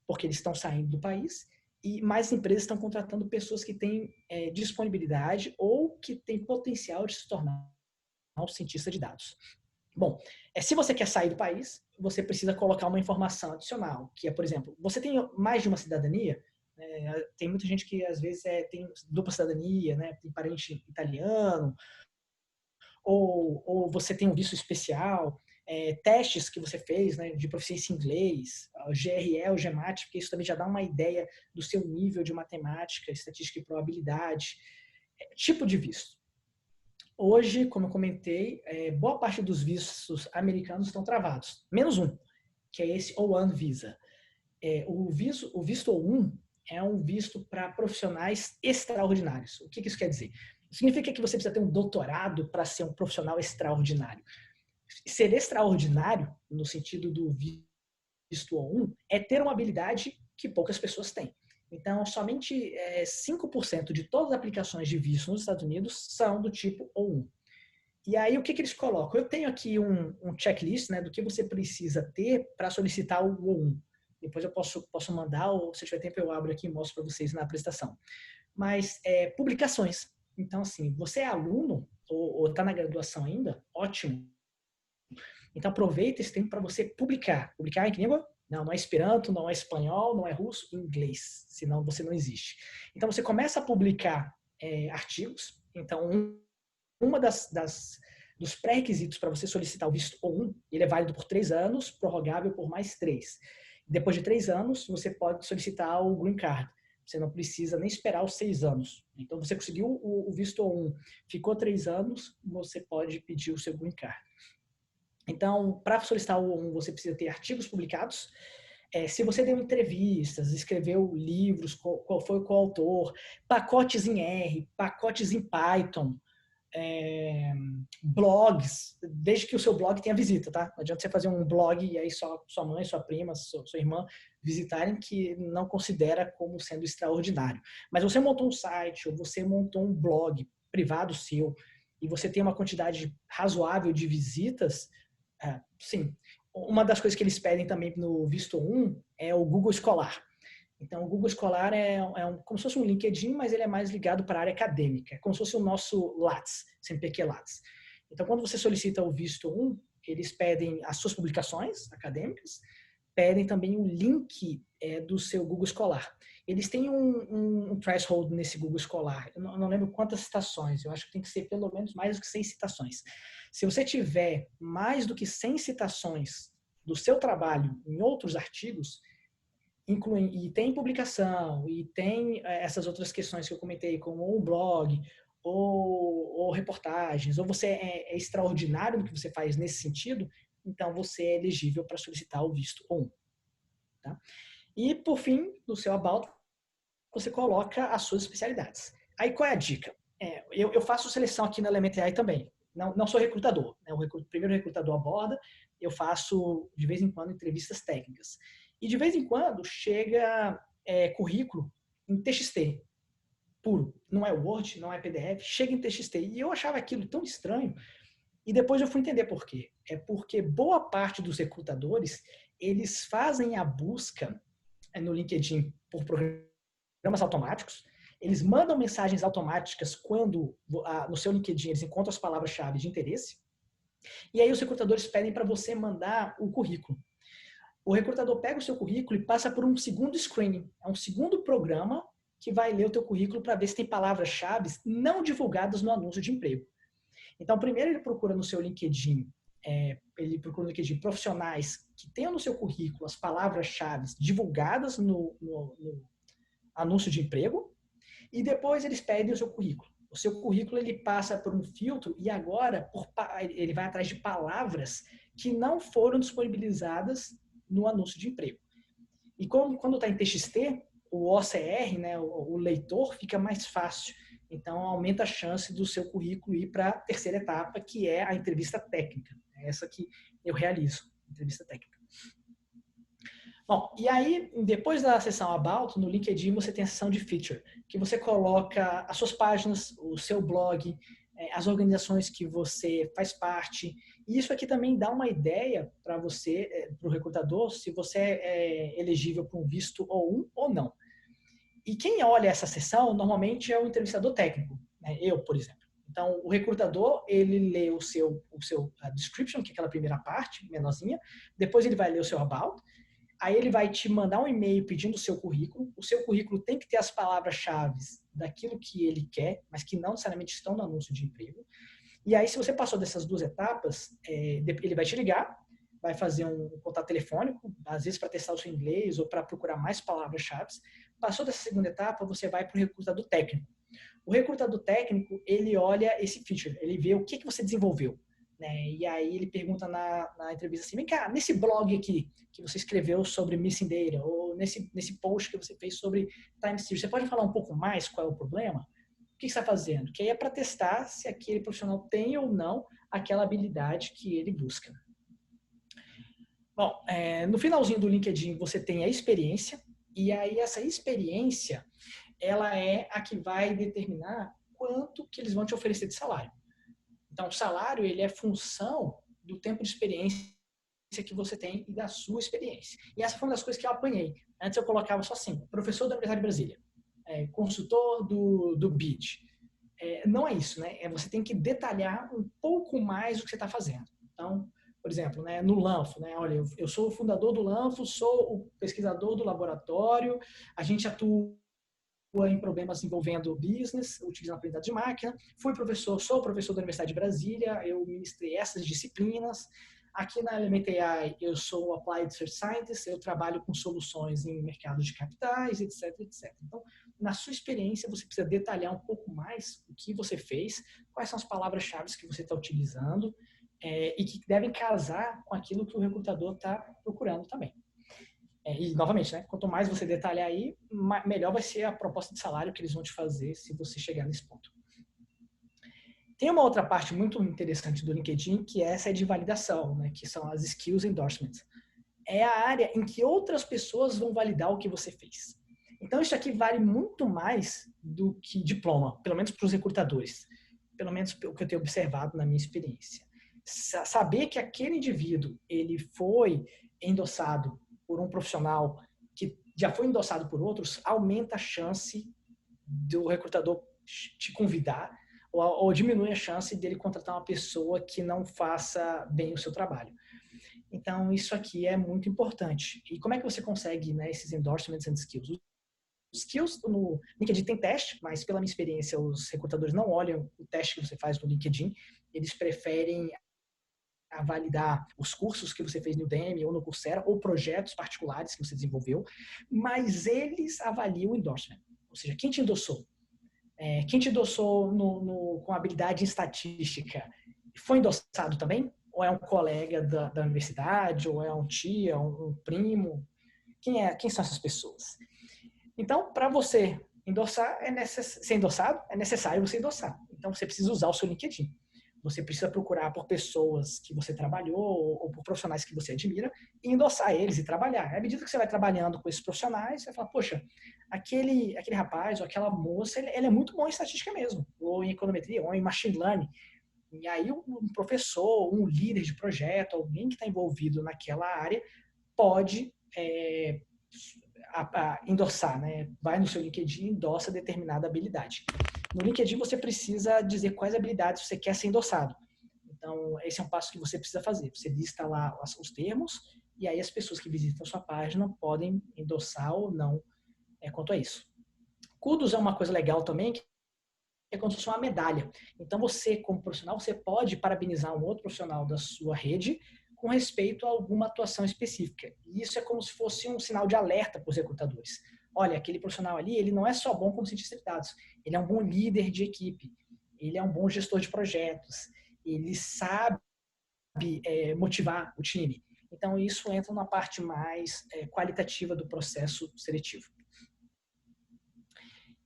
porque eles estão saindo do país, e mais empresas estão contratando pessoas que têm disponibilidade ou que têm potencial de se tornar um cientista de dados. Bom, se você quer sair do país, você precisa colocar uma informação adicional, que é, por exemplo, você tem mais de uma cidadania. Tem muita gente que às vezes tem dupla cidadania, né? Tem parente italiano, ou você tem um visto especial, testes que você fez, né, de proficiência em inglês, o GRE, o GMAT, porque isso também já dá uma ideia do seu nível de matemática, estatística e probabilidade, tipo de visto. Hoje, como eu comentei, boa parte dos vistos americanos estão travados, menos um, que é esse O1 Visa. O visto O1 é um visto para profissionais extraordinários. O que isso quer dizer? Significa que você precisa ter um doutorado para ser um profissional extraordinário. Ser extraordinário, no sentido do visto O1, é ter uma habilidade que poucas pessoas têm. Então, somente 5% de todas as aplicações de visto nos Estados Unidos são do tipo O1. E aí, o que eles colocam? Eu tenho aqui um checklist, né, do que você precisa ter para solicitar o O1. Depois eu posso mandar, ou se tiver tempo eu abro aqui e mostro para vocês na apresentação. Mas, publicações. Então, assim, você é aluno ou está na graduação ainda, ótimo. Então, aproveita esse tempo para você publicar. Publicar em que língua? Não é Esperanto, não é espanhol, não é russo, inglês. Senão você não existe. Então, você começa a publicar artigos. Então, uma dos pré-requisitos para você solicitar o visto O1, ele é válido por 3 anos, prorrogável por mais 3. Depois de 3 anos, você pode solicitar o Green Card. Você não precisa nem esperar os 6 anos. Então, você conseguiu o visto O1, ficou 3 anos, você pode pedir o seu Green Card. Então, para solicitar o O1, você precisa ter artigos publicados. Se você deu entrevistas, escreveu livros, qual foi o coautor, pacotes em R, pacotes em Python, blogs, desde que o seu blog tenha visita, tá? Não adianta você fazer um blog e aí só sua mãe, sua prima, sua irmã visitarem, que não considera como sendo extraordinário. Mas você montou um site ou você montou um blog privado seu e você tem uma quantidade razoável de visitas, sim. Uma das coisas que eles pedem também no visto 1 é o Google Escolar. Então, o Google Escolar como se fosse um LinkedIn, mas ele é mais ligado para a área acadêmica. É como se fosse o nosso Lattes, CNPq Lattes. Então, quando você solicita o visto 1, eles pedem as suas publicações acadêmicas, pedem também o link do seu Google Escolar. Eles têm um threshold nesse Google Escolar. Eu não lembro quantas citações. Eu acho que tem que ser pelo menos mais do que 100 citações. Se você tiver mais do que 100 citações do seu trabalho em outros artigos, e tem publicação, e tem essas outras questões que eu comentei, como um blog, ou reportagens, ou você é extraordinário no que você faz nesse sentido, então você é elegível para solicitar o visto O1. Tá? E, por fim, no seu about, você coloca as suas especialidades. Aí, qual é a dica? Eu faço seleção aqui na Element AI também. Não sou recrutador. Né? O primeiro recrutador aborda, eu faço, de vez em quando, entrevistas técnicas. E, de vez em quando, chega currículo em TXT, puro. Não é Word, não é PDF, chega em TXT. E eu achava aquilo tão estranho. E depois eu fui entender por quê. É porque boa parte dos recrutadores, eles fazem a busca no LinkedIn por programas automáticos, eles mandam mensagens automáticas quando no seu LinkedIn eles encontram as palavras-chave de interesse, e aí os recrutadores pedem para você mandar o currículo. O recrutador pega o seu currículo e passa por um segundo screening, é um segundo programa que vai ler o teu currículo para ver se tem palavras-chave não divulgadas no anúncio de emprego. Então, primeiro ele procura no seu LinkedIn, profissionais que tenham no seu currículo as palavras-chave divulgadas no anúncio de emprego, e depois eles pedem o seu currículo. O seu currículo ele passa por um filtro e agora ele vai atrás de palavras que não foram disponibilizadas no anúncio de emprego. E quando está em TXT, o OCR, né, o leitor, fica mais fácil. Então, aumenta a chance do seu currículo ir para a terceira etapa, que é a entrevista técnica. É essa que eu realizo, entrevista técnica. Bom, e aí, depois da seção About, no LinkedIn você tem a seção de Feature, que você coloca as suas páginas, o seu blog, as organizações que você faz parte. E isso aqui também dá uma ideia para você, para o recrutador, se você é elegível para um visto ou não. E quem olha essa seção, normalmente é o entrevistador técnico, né? Eu, por exemplo. Então, o recrutador, ele lê o seu description, que é aquela primeira parte, menorzinha, depois ele vai ler o seu About, aí ele vai te mandar um e-mail pedindo o seu currículo tem que ter as palavras-chave daquilo que ele quer, mas que não necessariamente estão no anúncio de emprego. E aí, se você passou dessas duas etapas, ele vai te ligar, vai fazer um contato telefônico, às vezes para testar o seu inglês ou para procurar mais palavras-chave. Passou dessa segunda etapa, você vai para o recrutador técnico. O recrutador técnico, ele olha esse feature, ele vê o que você desenvolveu. Né? E aí ele pergunta na entrevista assim, vem cá, nesse blog aqui que você escreveu sobre Missing Data, ou nesse post que você fez sobre Time Series, você pode falar um pouco mais qual é o problema? O que você está fazendo? Que aí é para testar se aquele profissional tem ou não aquela habilidade que ele busca. Bom, no finalzinho do LinkedIn você tem a experiência, e aí essa experiência, ela é a que vai determinar quanto que eles vão te oferecer de salário. Então, o salário, ele é função do tempo de experiência que você tem e da sua experiência. E essa foi uma das coisas que eu apanhei. Antes eu colocava só assim, professor da Universidade de Brasília, consultor do BID. Não é isso, né? Você tem que detalhar um pouco mais o que você está fazendo. Então, por exemplo, né, no Lanfo, né? Olha, eu sou o fundador do Lanfo, sou o pesquisador do laboratório, a gente atua em problemas envolvendo business, utilizando aprendizado de máquina. Sou professor da Universidade de Brasília, eu ministrei essas disciplinas. Aqui na Element AI, eu sou Applied Research Scientist, eu trabalho com soluções em mercado de capitais, etc, etc. Então, na sua experiência, você precisa detalhar um pouco mais o que você fez, quais são as palavras-chave que você está utilizando e que devem casar com aquilo que o recrutador está procurando também. E, novamente, né, quanto mais você detalhar aí, melhor vai ser a proposta de salário que eles vão te fazer se você chegar nesse ponto. Tem uma outra parte muito interessante do LinkedIn, que é essa de validação, né, que são as skills endorsements. É a área em que outras pessoas vão validar o que você fez. Então, isso aqui vale muito mais do que diploma, pelo menos para os recrutadores. Pelo menos o que eu tenho observado na minha experiência. Saber que aquele indivíduo ele foi endossado por um profissional que já foi endossado por outros, aumenta a chance do recrutador te convidar ou diminui a chance dele contratar uma pessoa que não faça bem o seu trabalho. Então, isso aqui é muito importante. E como é que você consegue, né, esses endorsements and skills? Os skills no LinkedIn tem teste, mas pela minha experiência, os recrutadores não olham o teste que você faz no LinkedIn. Eles preferem a validar os cursos que você fez no Udemy ou no Coursera, ou projetos particulares que você desenvolveu, mas eles avaliam o endorsement. Ou seja, quem te endossou? Quem te endossou com habilidade em estatística, foi endossado também? Ou é um colega da universidade, ou é um tia, um primo? Quem são essas pessoas? Então, para você endossar, ser endossado, é necessário você endossar. Então, você precisa usar o seu LinkedIn. Você precisa procurar por pessoas que você trabalhou ou por profissionais que você admira e endossar eles e trabalhar. À medida que você vai trabalhando com esses profissionais, você fala, poxa, aquele rapaz ou aquela moça, ele é muito bom em estatística mesmo, ou em econometria, ou em machine learning. E aí um professor, um líder de projeto, alguém que está envolvido naquela área, pode endossar, né? Vai no seu LinkedIn e endossa determinada habilidade. No LinkedIn você precisa dizer quais habilidades você quer ser endossado. Então, esse é um passo que você precisa fazer. Você lista lá os termos e aí as pessoas que visitam a sua página podem endossar ou não quanto a isso. Kudos é uma coisa legal também, que é como se fosse uma medalha. Então, você, como profissional, você pode parabenizar um outro profissional da sua rede com respeito a alguma atuação específica. E isso é como se fosse um sinal de alerta para os recrutadores. Olha, aquele profissional ali, ele não é só bom como cientista de dados, ele é um bom líder de equipe, ele é um bom gestor de projetos, ele sabe motivar o time, Então, isso entra na parte mais qualitativa do processo seletivo.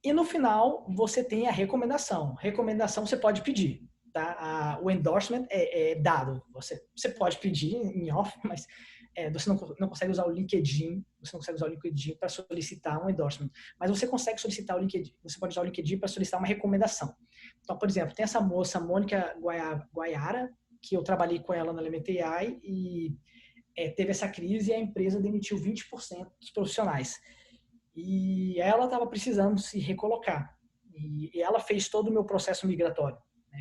E no final, você tem a recomendação. Recomendação você pode pedir. Tá? O endorsement é dado. Você pode pedir em off, mas você não consegue usar o LinkedIn. Você não consegue usar o LinkedIn para solicitar um endorsement. Mas você consegue solicitar o LinkedIn. Você pode usar o LinkedIn para solicitar uma recomendação. Então, por exemplo, tem essa moça, Mônica Guaiara, que eu trabalhei com ela na LMTI e teve essa crise e a empresa demitiu 20% dos profissionais. E ela estava precisando se recolocar. E ela fez todo o meu processo migratório.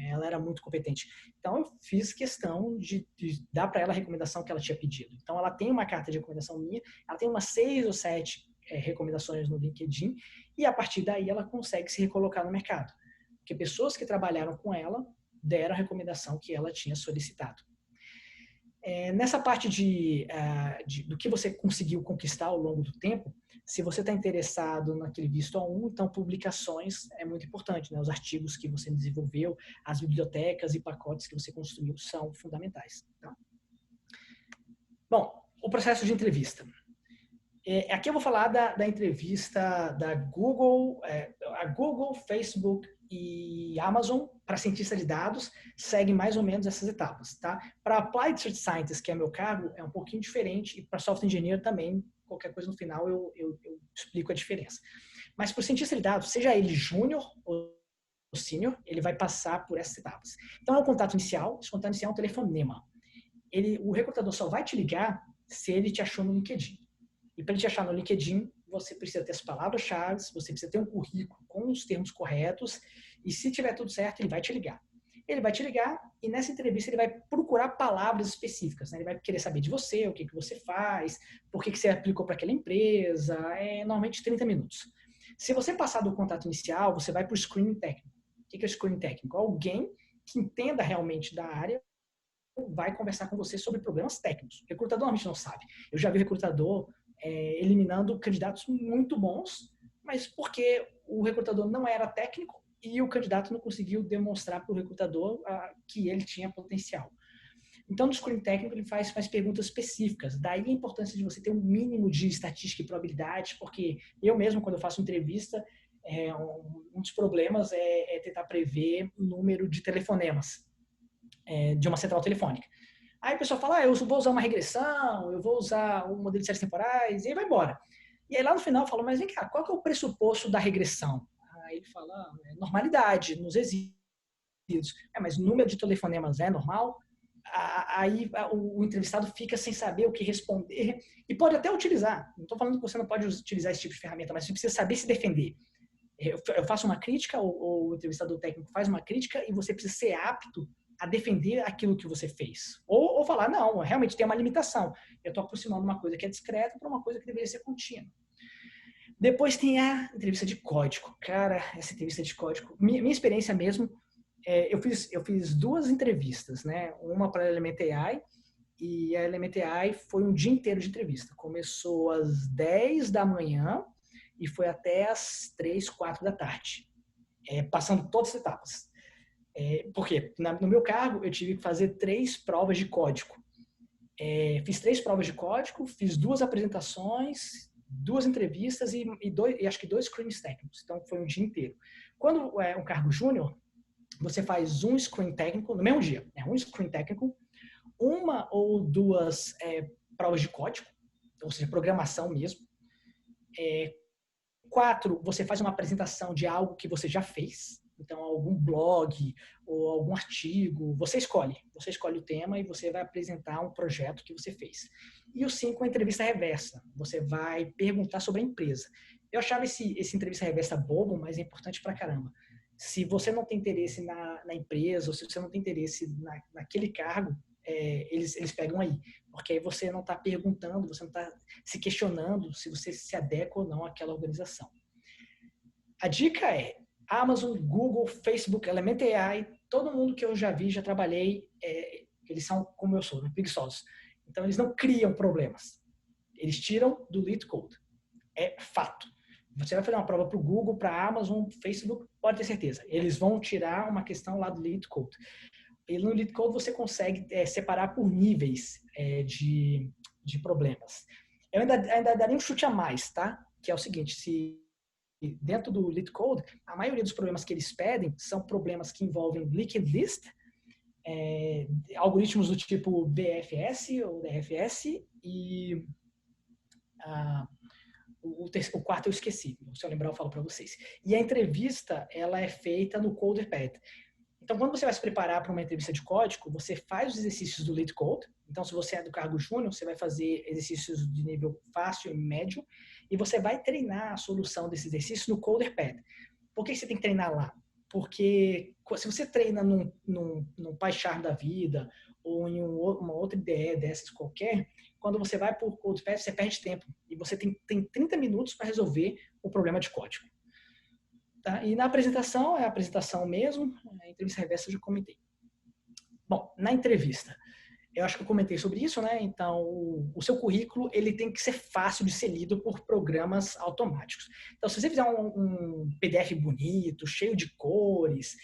Ela era muito competente. Então, eu fiz questão de dar para ela a recomendação que ela tinha pedido. Então, ela tem uma carta de recomendação minha, ela tem umas 6 ou 7 recomendações no LinkedIn, e a partir daí ela consegue se recolocar no mercado. Porque pessoas que trabalharam com ela deram a recomendação que ela tinha solicitado. Nessa parte do que você conseguiu conquistar ao longo do tempo, se você está interessado naquele visto A1, então publicações é muito importante, né? Os artigos que você desenvolveu, as bibliotecas e pacotes que você construiu são fundamentais. Tá? Bom, o processo de entrevista. Aqui eu vou falar da entrevista da Google, a Google, Facebook e Amazon para cientista de dados segue mais ou menos essas etapas, tá? Para Applied Search Scientist, que é meu cargo, é um pouquinho diferente, e para Software Engineer também, qualquer coisa no final eu explico a diferença. Mas para o cientista de dados, seja ele júnior ou sênior, ele vai passar por essas etapas. Então é o contato inicial, esse contato inicial é um telefonema. O recrutador só vai te ligar se ele te achou no LinkedIn. E para ele te achar no LinkedIn, você precisa ter as palavras-chave, você precisa ter um currículo com os termos corretos, e se tiver tudo certo, ele vai te ligar. Ele vai te ligar e nessa entrevista ele vai procurar palavras específicas. Né? Ele vai querer saber de você, o que você faz, por que você aplicou para aquela empresa. Normalmente 30 minutos. Se você passar do contato inicial, você vai para o screening técnico. O que é o screening técnico? Alguém que entenda realmente da área vai conversar com você sobre problemas técnicos. O recrutador normalmente não sabe. Eu já vi recrutador eliminando candidatos muito bons, mas porque o recrutador não era técnico e o candidato não conseguiu demonstrar para o recrutador que ele tinha potencial. Então, no screening técnico, ele faz perguntas específicas. Daí a importância de você ter um mínimo de estatística e probabilidade, porque eu mesmo, quando eu faço entrevista, um dos problemas é tentar prever o número de telefonemas de uma central telefônica. Aí o pessoal fala, eu vou usar uma regressão, eu vou usar um modelo de séries temporais, e aí vai embora. E aí lá no final fala, mas vem cá, qual que é o pressuposto da regressão? Aí ele fala, normalidade, nos resíduos. Mas o número de telefonemas é normal? Aí o entrevistado fica sem saber o que responder e pode até utilizar. Não estou falando que você não pode utilizar esse tipo de ferramenta, mas você precisa saber se defender. Eu faço uma crítica, ou o entrevistador técnico faz uma crítica e você precisa ser apto a defender aquilo que você fez. Ou falar, não, realmente tem uma limitação. Eu estou aproximando uma coisa que é discreta para uma coisa que deveria ser contínua. Depois tem a entrevista de código. Cara, essa entrevista de código, minha experiência mesmo, eu fiz 2 entrevistas, né? Uma para a Element AI, e a Element AI foi um dia inteiro de entrevista. Começou às 10 da manhã e foi até às 3, 4 da tarde, passando todas as etapas. Por quê? No meu cargo, eu tive que fazer 3 provas de código. Fiz 3 provas de código, fiz 2 apresentações, 2 entrevistas e acho que 2 screens técnicos. Então, foi um dia inteiro. Quando é um cargo júnior, você faz um screen técnico no mesmo dia. Um screen técnico, 1 ou 2 provas de código, ou seja, programação mesmo. 4, você faz uma apresentação de algo que você já fez. Então, algum blog ou algum artigo, você escolhe o tema e você vai apresentar um projeto que você fez. E o 5, a entrevista reversa. Você vai perguntar sobre a empresa. Eu achava esse entrevista reversa bobo, mas é importante pra caramba. Se você não tem interesse na empresa, ou se você não tem interesse naquele cargo, eles pegam aí. Porque aí você não está perguntando, você não está se questionando se você se adequa ou não àquela organização. A dica é Amazon, Google, Facebook, Element AI, todo mundo que eu já vi, já trabalhei, eles são como eu sou, preguiçosos. Então, eles não criam problemas. Eles tiram do lead code. É fato. Você vai fazer uma prova para o Google, para a Amazon, Facebook, pode ter certeza. Eles vão tirar uma questão lá do lead code. E no LeetCode você consegue separar por níveis de problemas. Eu ainda daria um chute a mais, tá? Que é o seguinte, se dentro do LeetCode, a maioria dos problemas que eles pedem são problemas que envolvem linked list, algoritmos do tipo BFS ou DFS e o quarto eu esqueci. Se eu lembrar eu falo para vocês. E a entrevista, ela é feita no CoderPad. Então, quando você vai se preparar para uma entrevista de código, você faz os exercícios do LeetCode. Então, se você é do cargo júnior, você vai fazer exercícios de nível fácil e médio, e você vai treinar a solução desse exercício no CoderPad. Por que você tem que treinar lá? Porque se você treina num PyCharm da vida, ou em uma outra IDE dessas qualquer, quando você vai para o CoderPad, você perde tempo. E você tem 30 minutos para resolver o problema de código. Tá? E na apresentação, é a apresentação mesmo, a entrevista reversa eu já comentei. Bom, na entrevista, eu acho que eu comentei sobre isso, né? Então, o seu currículo, ele tem que ser fácil de ser lido por programas automáticos. Então, se você fizer um PDF bonito, cheio de cores,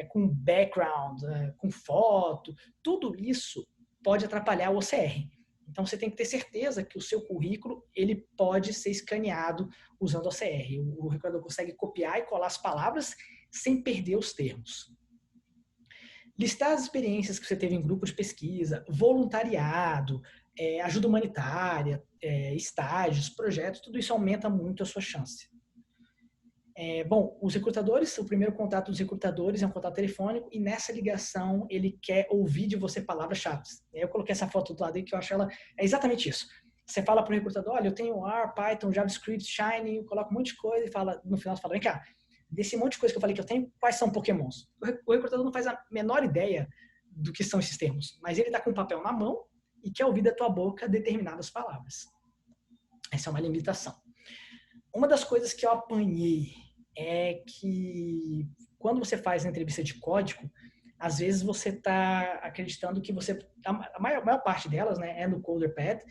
com background, com foto, tudo isso pode atrapalhar o OCR. Então, você tem que ter certeza que o seu currículo ele pode ser escaneado usando o OCR. O recrutador consegue copiar e colar as palavras sem perder os termos. Listar as experiências que você teve em grupo de pesquisa, voluntariado, ajuda humanitária, estágios, projetos, tudo isso aumenta muito a sua chance. Bom, os recrutadores, o primeiro contato dos recrutadores é um contato telefônico e nessa ligação ele quer ouvir de você palavras-chave. Eu coloquei essa foto do lado aí que eu acho ela é exatamente isso. Você fala para o recrutador, olha, eu tenho R, Python, JavaScript, Shiny, eu coloco um monte de coisa e fala, no final você fala, vem cá, desse monte de coisa que eu falei que eu tenho, quais são Pokémons? O recrutador não faz a menor ideia do que são esses termos, mas ele está com o papel na mão e quer ouvir da tua boca determinadas palavras. Essa é uma limitação. Uma das coisas que eu apanhei é que quando você faz a entrevista de código, às vezes você está acreditando que você... A maior parte delas, né, é no CoderPad,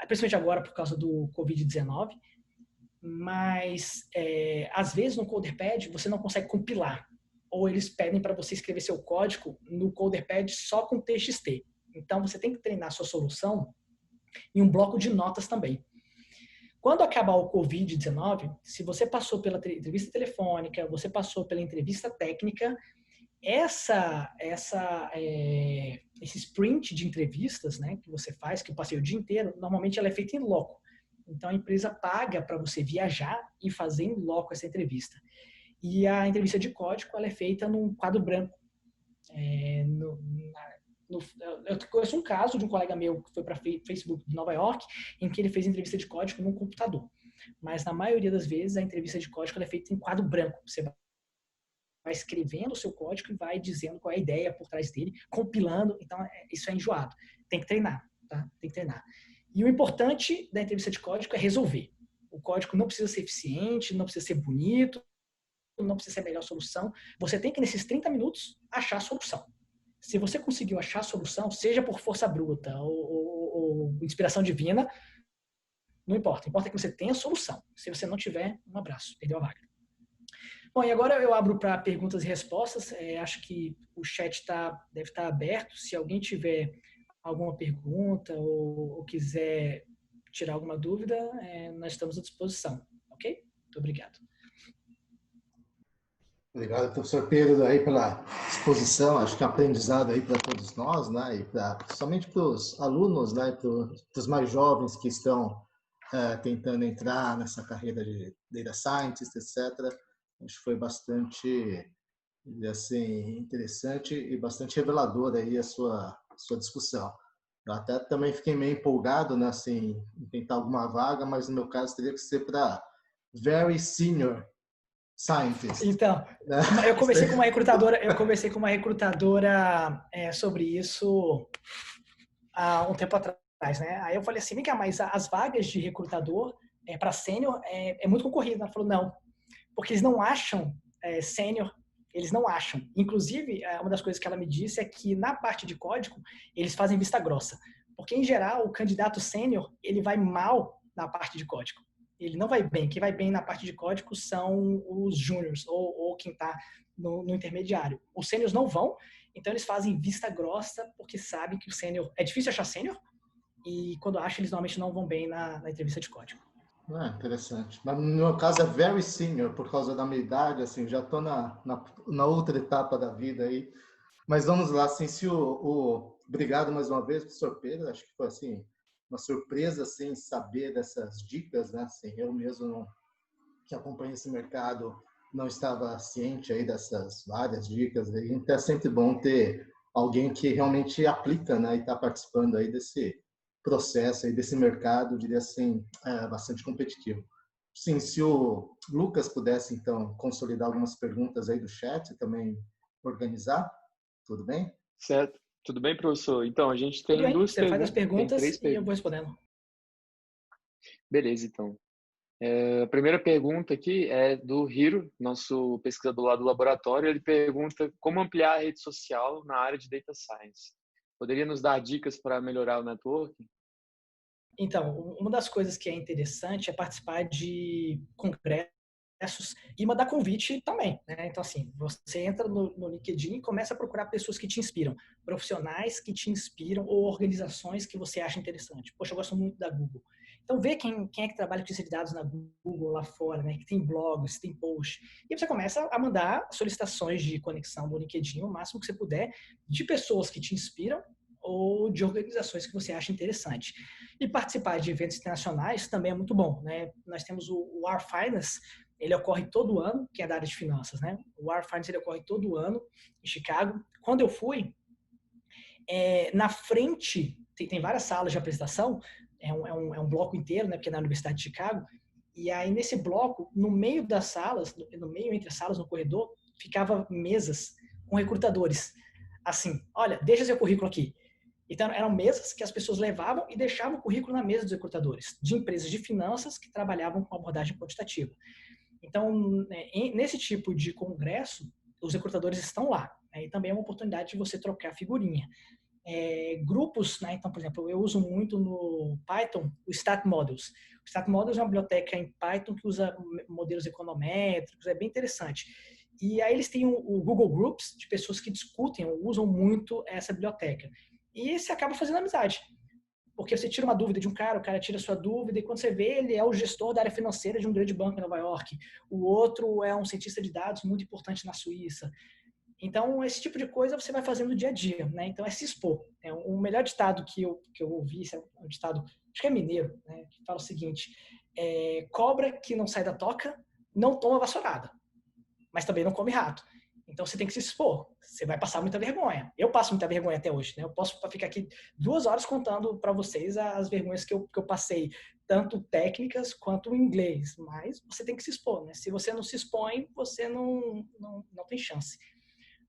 principalmente agora por causa do Covid-19, mas às vezes no CoderPad você não consegue compilar, ou eles pedem para você escrever seu código no CoderPad só com TXT. Então você tem que treinar a sua solução em um bloco de notas também. Quando acabar o Covid-19, se você passou pela entrevista telefônica, você passou pela entrevista técnica, esse sprint de entrevistas, né, que você faz, que eu passei o dia inteiro, normalmente ela é feita em loco. Então a empresa paga para você viajar e fazer em loco essa entrevista. E a entrevista de código ela é feita num quadro branco. Eu conheço um caso de um colega meu que foi para Facebook de Nova York, em que ele fez entrevista de código num computador. Mas na maioria das vezes a entrevista de código ela é feita em quadro branco. Você vai escrevendo o seu código e vai dizendo qual é a ideia por trás dele, compilando. Então isso é enjoado. Tem que treinar, tá? Tem que treinar. E o importante da entrevista de código é resolver. O código não precisa ser eficiente, não precisa ser bonito, não precisa ser a melhor solução. Você tem que, nesses 30 minutos, achar a solução. Se você conseguiu achar a solução, seja por força bruta ou inspiração divina, não importa. Importa que você tenha a solução. Se você não tiver, um abraço. Perdeu a vaga. Bom, e agora eu abro para perguntas e respostas. Acho que o chat deve estar aberto. Se alguém tiver alguma pergunta ou quiser tirar alguma dúvida, nós estamos à disposição. Ok? Muito obrigado. Obrigado, professor Pedro, aí pela exposição. Acho que é um aprendizado aí para todos nós, né? E principalmente para os alunos, né? Para os mais jovens que estão tentando entrar nessa carreira de data scientist, etc. Acho que foi bastante, assim, interessante e bastante reveladora aí a sua discussão. Eu até também fiquei meio empolgado, né? Assim, em tentar alguma vaga, mas no meu caso teria que ser para very senior scientist. Então, né? eu conversei com uma recrutadora sobre isso há um tempo atrás, né? Aí eu falei assim, vem cá, mas as vagas de recrutador para sênior é muito concorrida. Ela falou, não, porque eles não acham sênior, eles não acham. Inclusive, uma das coisas que ela me disse é que na parte de código, eles fazem vista grossa. Porque, em geral, o candidato sênior, ele vai mal na parte de código. Ele não vai bem. Quem vai bem na parte de código são os júniors ou quem está no intermediário. Os sêniors não vão Então, eles fazem vista grossa porque sabem que o sênior... É difícil achar sênior e quando acham, eles normalmente não vão bem na entrevista de código. Interessante. Mas no meu caso é very senior, por causa da minha idade, assim, já estou na outra etapa da vida aí. Mas vamos lá, assim, se obrigado mais uma vez, professor Pedro, acho que foi, assim, uma surpresa, assim, saber dessas dicas, né, assim, eu mesmo que acompanho esse mercado não estava ciente aí dessas várias dicas, aí, então é sempre bom ter alguém que realmente aplica, né, e está participando aí desse processo aí, desse mercado, diria assim, bastante competitivo. Sim, se o Lucas pudesse, então, consolidar algumas perguntas aí do chat e também organizar, tudo bem? Certo. Tudo bem, professor? Então, a gente Tudo tem bem, duas você faz as perguntas, tem perguntas três e eu vou perguntas. respondendo. Beleza, então. A primeira pergunta aqui é do Hiro, nosso pesquisador lá do laboratório. Ele pergunta como ampliar a rede social na área de Data Science. Poderia nos dar dicas para melhorar o networking? Então, uma das coisas que é interessante é participar de congressos e mandar convite também, né? Então, assim, você entra no LinkedIn e começa a procurar pessoas que te inspiram, profissionais que te inspiram ou organizações que você acha interessante. Poxa, eu gosto muito da Google. Então, vê quem é que trabalha com ciência de dados na Google lá fora, né? Que tem blogs, tem post. E você começa a mandar solicitações de conexão no LinkedIn, o máximo que você puder, de pessoas que te inspiram ou de organizações que você acha interessante. E participar de eventos internacionais também é muito bom, né? Nós temos o War Finance, ele ocorre todo ano, que é da área de finanças, né? O War Finance ele ocorre todo ano em Chicago. Quando eu fui, na frente, tem várias salas de apresentação, é um bloco inteiro, né? Porque é na Universidade de Chicago. E aí, nesse bloco, no meio das salas, no meio entre as salas, no corredor, ficava mesas com recrutadores. Assim, olha, deixa seu currículo aqui. Então, eram mesas que as pessoas levavam e deixavam o currículo na mesa dos recrutadores, de empresas de finanças que trabalhavam com abordagem quantitativa. Então, nesse tipo de congresso, os recrutadores estão lá. E também é uma oportunidade de você trocar figurinha. Grupos, né? Então, por exemplo, eu uso muito no Python o Stat Models. O Stat Models é uma biblioteca em Python que usa modelos econométricos, é bem interessante. E aí eles têm o Google Groups, de pessoas que discutem ou usam muito essa biblioteca. E você acaba fazendo amizade. Porque você tira uma dúvida de um cara, o cara tira a sua dúvida, e quando você vê, ele é o gestor da área financeira de um grande banco em Nova York. O outro é um cientista de dados muito importante na Suíça. Então, esse tipo de coisa você vai fazendo no dia a dia, né? Então, é se expor. O melhor ditado que eu ouvi, é um ditado, acho que é mineiro, né? Que fala o seguinte, cobra que não sai da toca não toma vassourada, mas também não come rato. Então você tem que se expor. Você vai passar muita vergonha. Eu passo muita vergonha até hoje, né? Eu posso ficar aqui 2 horas contando para vocês as vergonhas que eu passei, tanto técnicas quanto em inglês. Mas você tem que se expor, né? Se você não se expõe, você não tem chance.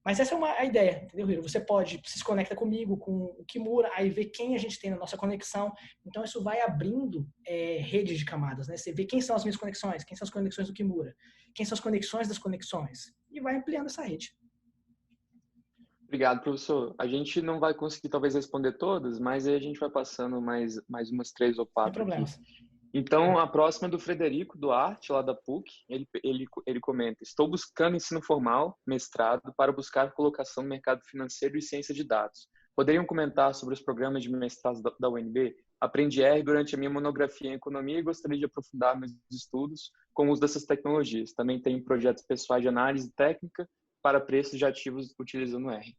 Mas essa é a ideia, entendeu, Hiro? Você se conecta comigo, com o Kimura, aí vê quem a gente tem na nossa conexão. Então, isso vai abrindo redes de camadas, né? Você vê quem são as minhas conexões, quem são as conexões do Kimura, quem são as conexões das conexões, e vai ampliando essa rede. Obrigado, professor. A gente não vai conseguir, talvez, responder todas, mas aí a gente vai passando mais umas 3 ou 4 Sem problemas. aqui. Então, a próxima é do Frederico Duarte, lá da PUC. Ele comenta: estou buscando ensino formal, mestrado, para buscar colocação no mercado financeiro e ciência de dados. Poderiam comentar sobre os programas de mestrado da UNB? Aprendi R durante a minha monografia em economia e gostaria de aprofundar meus estudos com o uso dessas tecnologias. Também tenho projetos pessoais de análise técnica para preços de ativos utilizando R.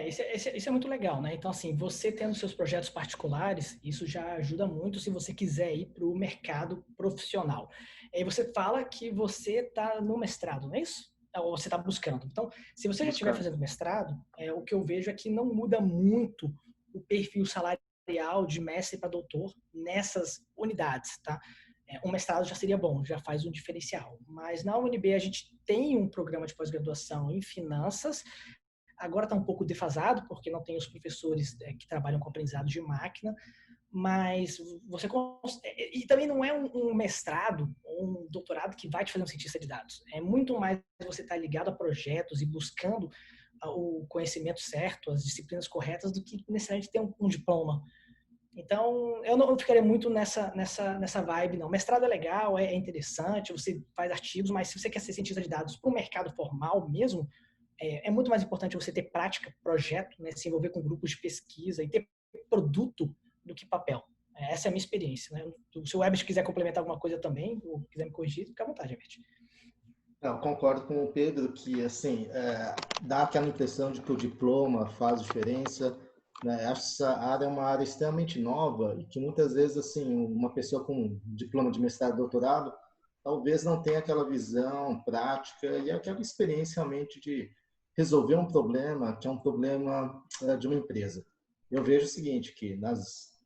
Isso é muito legal, né? Então, assim, você tendo seus projetos particulares, isso já ajuda muito se você quiser ir para o mercado profissional. Aí você fala que você está no mestrado, não é isso? Ou você está buscando. Então, se você já estiver fazendo mestrado, o que eu vejo é que não muda muito o perfil salarial de mestre para doutor nessas unidades, tá? Um mestrado já seria bom, já faz um diferencial. Mas na UNB a gente tem um programa de pós-graduação em finanças. Agora está um pouco defasado, porque não tem os professores que trabalham com aprendizado de máquina, mas você... E também não é um mestrado ou um doutorado que vai te fazer um cientista de dados. É muito mais você estar ligado a projetos e buscando o conhecimento certo, as disciplinas corretas, do que necessariamente ter um diploma. Então, eu não ficaria muito nessa vibe, não. Mestrado é legal, é interessante, você faz artigos, mas se você quer ser cientista de dados para o mercado formal mesmo, é muito mais importante você ter prática, projeto, né, se envolver com grupos de pesquisa e ter produto do que papel. Essa é a minha experiência. Né? Se o Herbert quiser complementar alguma coisa também, ou quiser me corrigir, fica à vontade, Herbert. Eu concordo com o Pedro que, assim, dá aquela impressão de que o diploma faz diferença, né? Acho que essa área é uma área extremamente nova e que muitas vezes, assim, uma pessoa com diploma de mestrado, doutorado, talvez não tenha aquela visão prática e aquela experiência realmente de resolver um problema que é um problema de uma empresa. Eu vejo o seguinte, que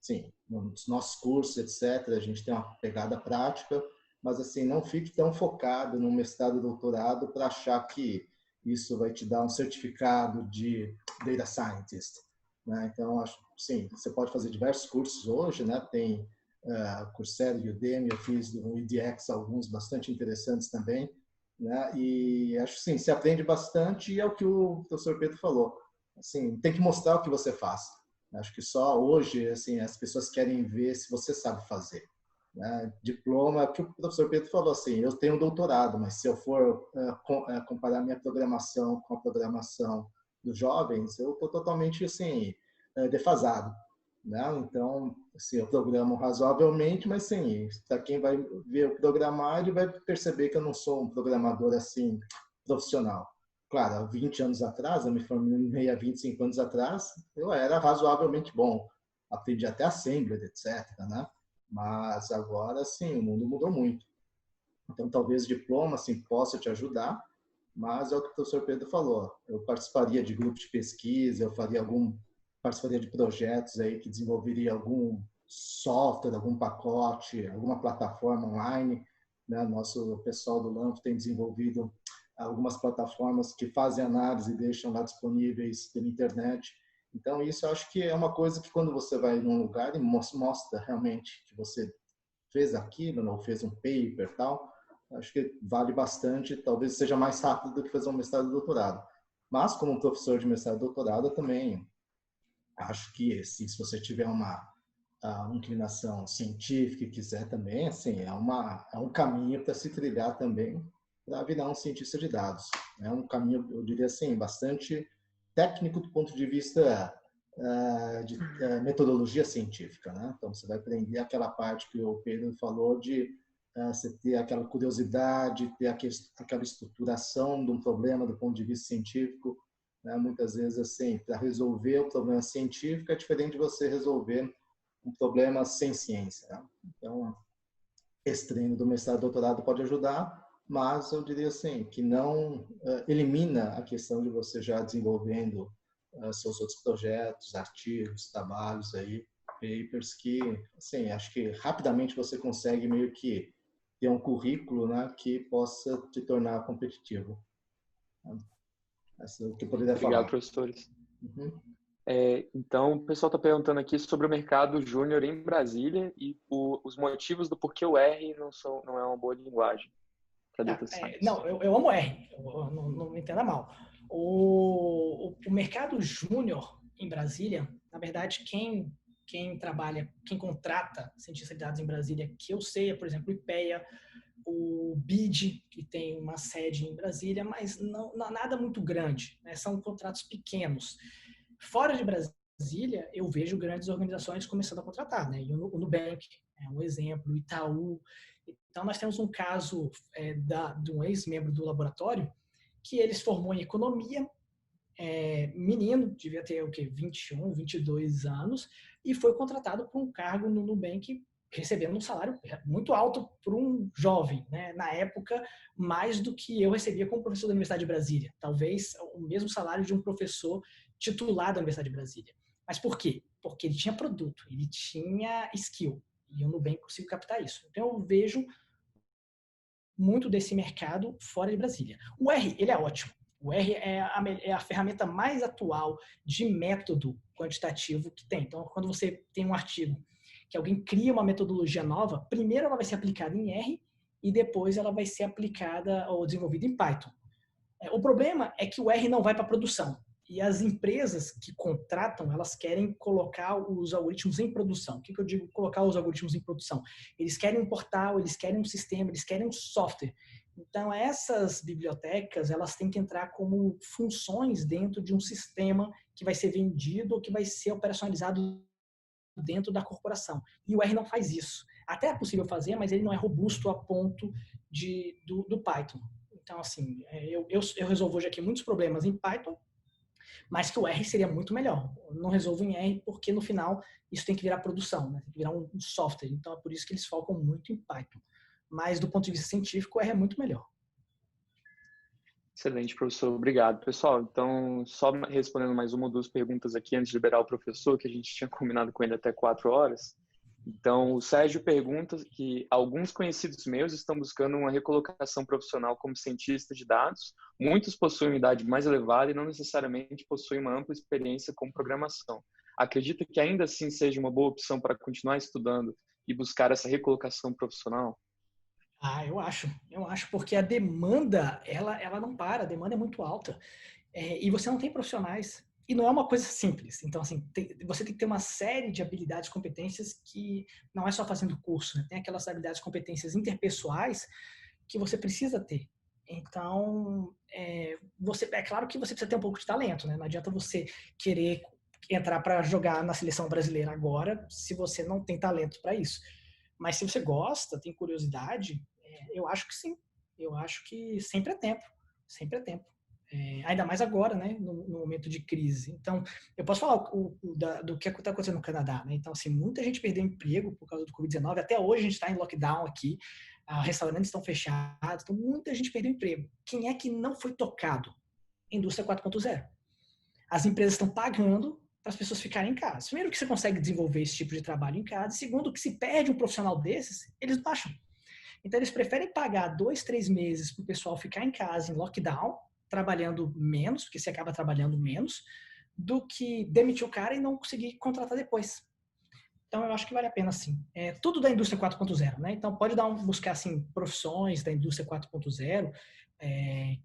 sim, nos nossos cursos, etc., a gente tem uma pegada prática, mas assim, não fique tão focado no mestrado e doutorado para achar que isso vai te dar um certificado de data scientist, né? Então, acho, sim, você pode fazer diversos cursos hoje, né? Tem Coursera, Udemy, eu fiz no EDX alguns bastante interessantes também, né? E acho sim, se aprende bastante e é o que o professor Pedro falou. Assim, tem que mostrar o que você faz. Acho que só hoje, assim, as pessoas querem ver se você sabe fazer. Né? Diploma, que o professor Pedro falou assim, eu tenho doutorado, mas se eu for comparar minha programação com a programação dos jovens, eu estou totalmente assim defasado, né? Então, assim, eu programo razoavelmente, mas sim, para quem vai ver o programar, ele vai perceber que eu não sou um programador assim profissional. Claro, há 20 anos atrás, eu me formei há 25 anos atrás, eu era razoavelmente bom, aprendi até Assembler, etc, né? Mas agora, sim, o mundo mudou muito. Então, talvez o diploma, assim, possa te ajudar, mas é o que o professor Pedro falou. Eu participaria de grupos de pesquisa, participaria de projetos aí que desenvolveria algum software, algum pacote, alguma plataforma online, né? Nosso pessoal do LANF tem desenvolvido algumas plataformas que fazem análise e deixam lá disponíveis pela internet. Então, isso eu acho que é uma coisa que quando você vai num lugar e mostra realmente que você fez aquilo, ou fez um paper e tal, acho que vale bastante, talvez seja mais rápido do que fazer um mestrado e doutorado. Mas, como professor de mestrado e doutorado, eu também acho que, assim, se você tiver uma inclinação científica e quiser também, assim, é um caminho para se trilhar também para virar um cientista de dados. É um caminho, eu diria assim, bastante técnico do ponto de vista de metodologia científica, né? Então, você vai aprender aquela parte que o Pedro falou de você ter aquela curiosidade, ter aquela estruturação de um problema do ponto de vista científico, né? Muitas vezes, assim, para resolver o problema científico é diferente de você resolver um problema sem ciência, né? Então, esse treino do mestrado e doutorado pode ajudar, mas eu diria assim, que não elimina a questão de você já desenvolvendo seus outros projetos, artigos, trabalhos aí, papers que, assim, acho que rapidamente você consegue meio que ter um currículo, né, que possa te tornar competitivo. Essa é o que eu poderia Obrigado, falar. professores. Uhum. Então, o pessoal está perguntando aqui sobre o mercado júnior em Brasília e os motivos do porquê o R não é uma boa linguagem para data science. Não, eu amo R, não me entenda mal. O mercado júnior em Brasília, na verdade, quem trabalha, quem contrata cientista de dados em Brasília, que eu sei, é, por exemplo, o IPEA, o BID, que tem uma sede em Brasília, mas não nada muito grande, né? São contratos pequenos. Fora de Brasília, eu vejo grandes organizações começando a contratar, né? E o Nubank é um exemplo, o Itaú. Então, nós temos um caso de um ex-membro do laboratório que ele se formou em economia, menino, devia ter o quê? 21, 22 anos, e foi contratado por um cargo no Nubank, recebendo um salário muito alto para um jovem, né? Na época, mais do que eu recebia como professor da Universidade de Brasília. Talvez o mesmo salário de um professor titular da Universidade de Brasília. Mas por quê? Porque ele tinha produto, ele tinha skill, e o Nubank conseguiu captar isso. Então, eu vejo muito desse mercado fora de Brasília. O R, ele é ótimo. O R é a ferramenta mais atual de método quantitativo que tem. Então, quando você tem um artigo que alguém cria uma metodologia nova, primeiro ela vai ser aplicada em R e depois ela vai ser aplicada ou desenvolvida em Python. O problema é que o R não vai para a produção. E as empresas que contratam, elas querem colocar os algoritmos em produção. O que eu digo colocar os algoritmos em produção? Eles querem um portal, eles querem um sistema, eles querem um software Então, essas bibliotecas, elas têm que entrar como funções dentro de um sistema que vai ser vendido ou que vai ser operacionalizado dentro da corporação. E o R não faz isso. Até é possível fazer, mas ele não é robusto a ponto do Python. Então, assim, eu resolvo hoje aqui muitos problemas em Python, mas que o R seria muito melhor. Eu não resolvo em R porque, no final, isso tem que virar produção, né? Tem que virar um software. Então, é por isso que eles focam muito em Python. Mas, do ponto de vista científico, o R é muito melhor. Excelente, professor. Obrigado. Pessoal, então, só respondendo mais uma ou duas perguntas aqui antes de liberar o professor, que a gente tinha combinado com ele até 4 horas. Então, o Sérgio pergunta que alguns conhecidos meus estão buscando uma recolocação profissional como cientista de dados. Muitos possuem uma idade mais elevada e não necessariamente possuem uma ampla experiência com programação. Acredita que ainda assim seja uma boa opção para continuar estudando e buscar essa recolocação profissional? Eu acho, porque a demanda, ela não para, a demanda é muito alta. E você não tem profissionais. E não é uma coisa simples. Então, assim, você tem que ter uma série de habilidades, competências que não é só fazendo curso, né? Tem aquelas habilidades, competências interpessoais que você precisa ter. Então, é claro que você precisa ter um pouco de talento, né? Não adianta você querer entrar para jogar na seleção brasileira agora se você não tem talento para isso. Mas se você gosta, tem curiosidade, eu acho que sim. Eu acho que sempre é tempo. Sempre é tempo. Ainda mais agora, né, no momento de crise. Então, eu posso falar do que está acontecendo no Canadá. Né? Então, assim, muita gente perdeu emprego por causa do Covid-19. Até hoje a gente está em lockdown aqui. Restaurantes estão fechados. Então, muita gente perdeu emprego. Quem é que não foi tocado? Indústria 4.0. As empresas estão pagando para as pessoas ficarem em casa. Primeiro que você consegue desenvolver esse tipo de trabalho em casa. Segundo que se perde um profissional desses, eles não acham. Então, eles preferem pagar 2, 3 meses para o pessoal ficar em casa, em lockdown, trabalhando menos, porque você acaba trabalhando menos, do que demitir o cara e não conseguir contratar depois. Então, eu acho que vale a pena, sim. Tudo da indústria 4.0, né? Então, pode buscar, assim, profissões da indústria 4.0,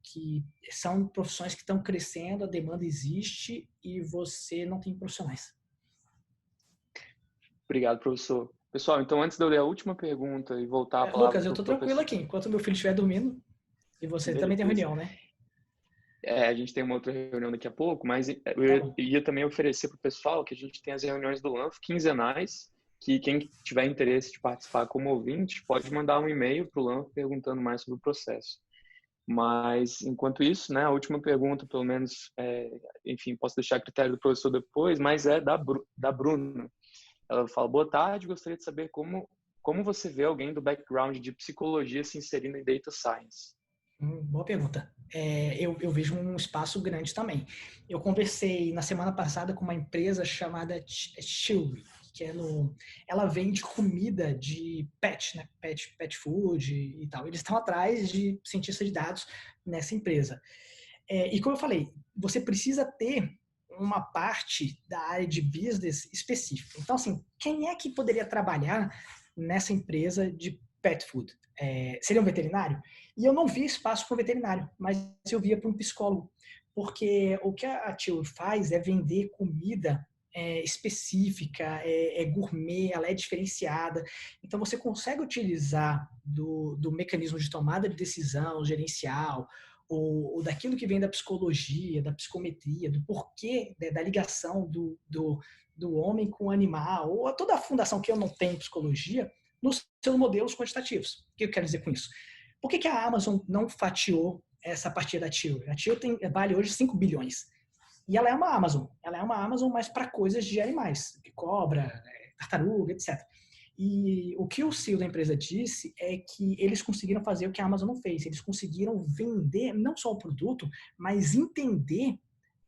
que são profissões que estão crescendo, a demanda existe e você não tem profissionais. Obrigado, professor. Pessoal, então antes de eu ler a última pergunta e voltar a palavra Lucas, eu para o estou tranquilo professor. aqui. Enquanto meu filho estiver dormindo, e você também tem reunião, né? A gente tem uma outra reunião daqui a pouco, mas eu ia também oferecer para o pessoal que a gente tem as reuniões do LANF quinzenais, que quem tiver interesse de participar como ouvinte pode mandar um e-mail para o LANF perguntando mais sobre o processo. Mas, enquanto isso, né, a última pergunta, pelo menos, enfim, posso deixar a critério do professor depois, mas é da Bruna. Ela fala, boa tarde, gostaria de saber como você vê alguém do background de psicologia se inserindo em data science. Boa pergunta. Eu vejo um espaço grande também. Eu conversei na semana passada com uma empresa chamada Chewy, que ela vende comida de pet, né? Pet food e tal. Eles estão atrás de cientista de dados nessa empresa. E como eu falei, você precisa ter uma parte da área de business específica. Então, assim, quem é que poderia trabalhar nessa empresa de pet food? Seria um veterinário? E eu não vi espaço para um veterinário, mas eu via para um psicólogo. Porque o que a Tio faz é vender comida específica, gourmet, ela é diferenciada. Então, você consegue utilizar do mecanismo de tomada de decisão gerencial, ou daquilo que vem da psicologia, da psicometria, do porquê, né, da ligação do homem com o animal, ou toda a fundação que eu não tenho em psicologia, nos seus modelos quantitativos. O que eu quero dizer com isso? Por que a Amazon não fatiou essa partir da Tio? A Tio vale hoje 5 bilhões. E ela é uma Amazon, mas para coisas de animais, de cobra, tartaruga, etc. E o que o CEO da empresa disse é que eles conseguiram fazer o que a Amazon não fez. Eles conseguiram vender não só o produto, mas entender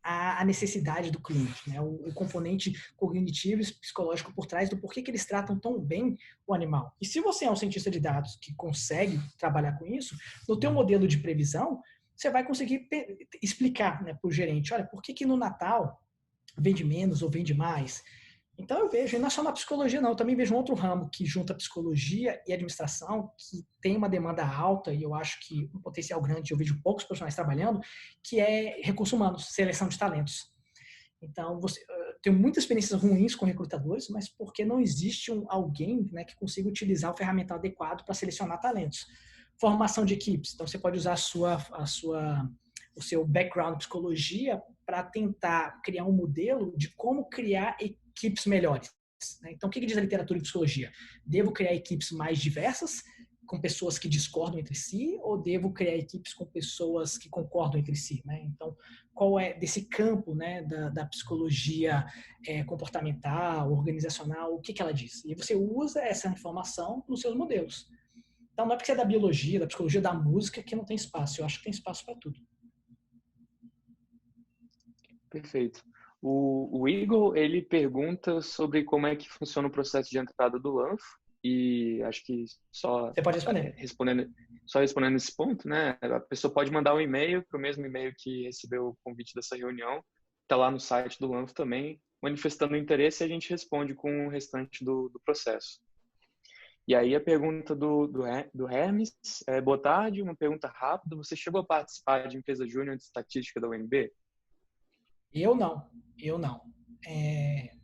a necessidade do cliente, né? O componente cognitivo e psicológico por trás do porquê que eles tratam tão bem o animal. E se você é um cientista de dados que consegue trabalhar com isso, no teu modelo de previsão, você vai conseguir explicar, né, para o gerente, olha, por que no Natal vende menos ou vende mais? Então eu vejo, e não é só na psicologia não, eu também vejo um outro ramo que junta psicologia e administração, que tem uma demanda alta e eu acho que um potencial grande, eu vejo poucos profissionais trabalhando, que é recursos humanos, seleção de talentos. Então, tenho muitas experiências ruins com recrutadores, mas porque não existe alguém, né, que consiga utilizar o ferramental adequado para selecionar talentos. Formação de equipes. Então, você pode usar o seu background em psicologia para tentar criar um modelo de como criar equipes melhores. Então, o que diz a literatura de psicologia? Devo criar equipes mais diversas, com pessoas que discordam entre si, ou devo criar equipes com pessoas que concordam entre si? Então, qual é desse campo, né, da psicologia comportamental, organizacional, o que ela diz? E você usa essa informação nos seus modelos. Então, não é porque é da biologia, da psicologia, da música que não tem espaço. Eu acho que tem espaço para tudo. Perfeito. O Igor, ele pergunta sobre como é que funciona o processo de entrada do LANF, e acho que você pode responder. Respondendo esse ponto, né? A pessoa pode mandar um e-mail para o mesmo e-mail que recebeu o convite dessa reunião, está lá no site do LANF também, manifestando interesse, e a gente responde com o restante do processo. E aí a pergunta do Hermes, boa tarde, uma pergunta rápida, você chegou a participar de empresa júnior de estatística da UNB? Eu não.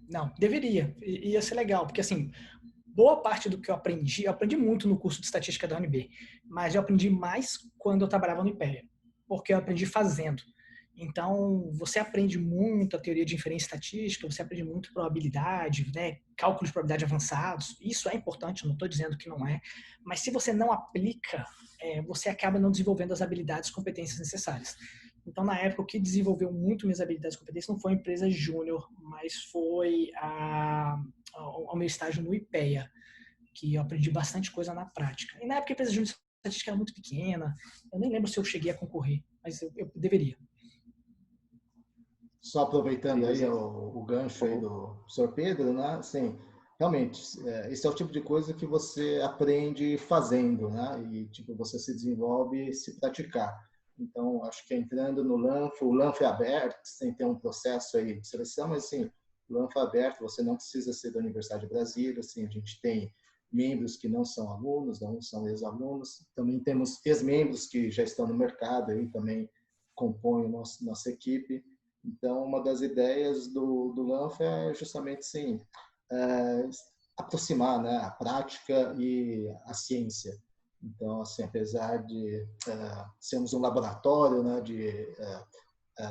Não, deveria. Ia ser legal, porque assim, boa parte do que eu aprendi muito no curso de estatística da UNB, mas eu aprendi mais quando eu trabalhava no IPEA, porque eu aprendi fazendo. Então, você aprende muito a teoria de inferência estatística, você aprende muito probabilidade, né, cálculos de probabilidade avançados. Isso é importante, não estou dizendo que não é, mas se você não aplica, você acaba não desenvolvendo as habilidades e competências necessárias. Então, na época, o que desenvolveu muito minhas habilidades e competências não foi a empresa júnior, mas foi ao meu estágio no IPEA, que eu aprendi bastante coisa na prática. E na época a empresa júnior de estatística era muito pequena, eu nem lembro se eu cheguei a concorrer, mas eu deveria. Só aproveitando aí o gancho aí do Sr. Pedro, né? Assim, realmente, esse é o tipo de coisa que você aprende fazendo, né? E tipo, você se desenvolve se praticar. Então, acho que entrando no LANF, o LANF é aberto, sem ter um processo aí de seleção, mas assim, o LANF é aberto, você não precisa ser da Universidade de Brasília, assim, a gente tem membros que não são alunos, não são ex-alunos, também temos ex-membros que já estão no mercado aí também compõem nossa equipe. Então, uma das ideias do LANF é justamente assim, aproximar, né, a prática e a ciência. Então, assim, apesar de sermos um laboratório, né,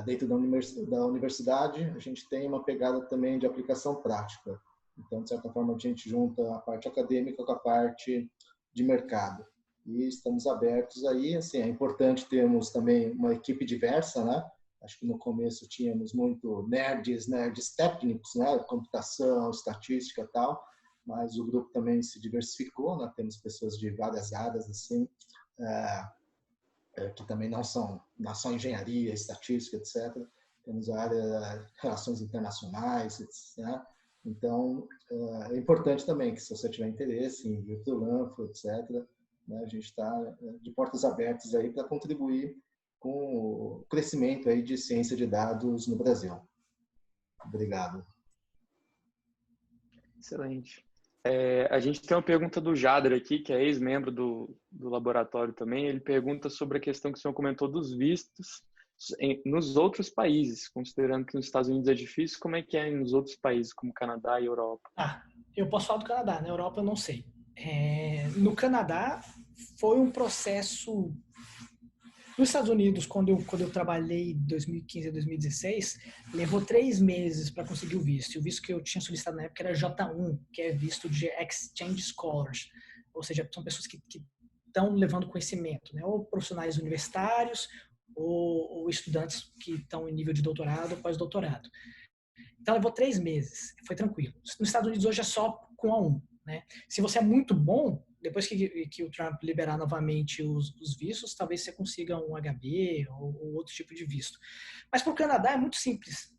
dentro da universidade, a gente tem uma pegada também de aplicação prática. Então, de certa forma, a gente junta a parte acadêmica com a parte de mercado. E estamos abertos aí, assim, é importante termos também uma equipe diversa, né? Acho que no começo tínhamos muito nerds técnicos, né? Computação, estatística e tal, mas o grupo também se diversificou, né? Temos pessoas de várias áreas, assim, que também não só engenharia, estatística, etc. Temos a área de relações internacionais, né? Então, é importante também que, se você tiver interesse em vir para o LANF, etc., né? A gente está de portas abertas aí para contribuir com o crescimento aí de ciência de dados no Brasil. Obrigado. Excelente. A gente tem uma pergunta do Jader aqui, que é ex-membro do laboratório também. Ele pergunta sobre a questão que o senhor comentou dos vistos nos outros países, considerando que nos Estados Unidos é difícil, como é que é nos outros países, como Canadá e Europa? Eu posso falar do Canadá, na Europa eu não sei. No Canadá foi um processo... Nos Estados Unidos, quando eu trabalhei de 2015 a 2016, levou 3 meses para conseguir o visto. E o visto que eu tinha solicitado na época era J1, que é visto de Exchange Scholars. Ou seja, são pessoas que estão levando conhecimento, né? Ou profissionais universitários, ou estudantes que estão em nível de doutorado ou pós-doutorado. Então, levou 3 meses. Foi tranquilo. Nos Estados Unidos, hoje é só com A1. Né? Se você é muito bom, depois que o Trump liberar novamente os vistos, talvez você consiga um HB ou outro tipo de visto. Mas para o Canadá é muito simples.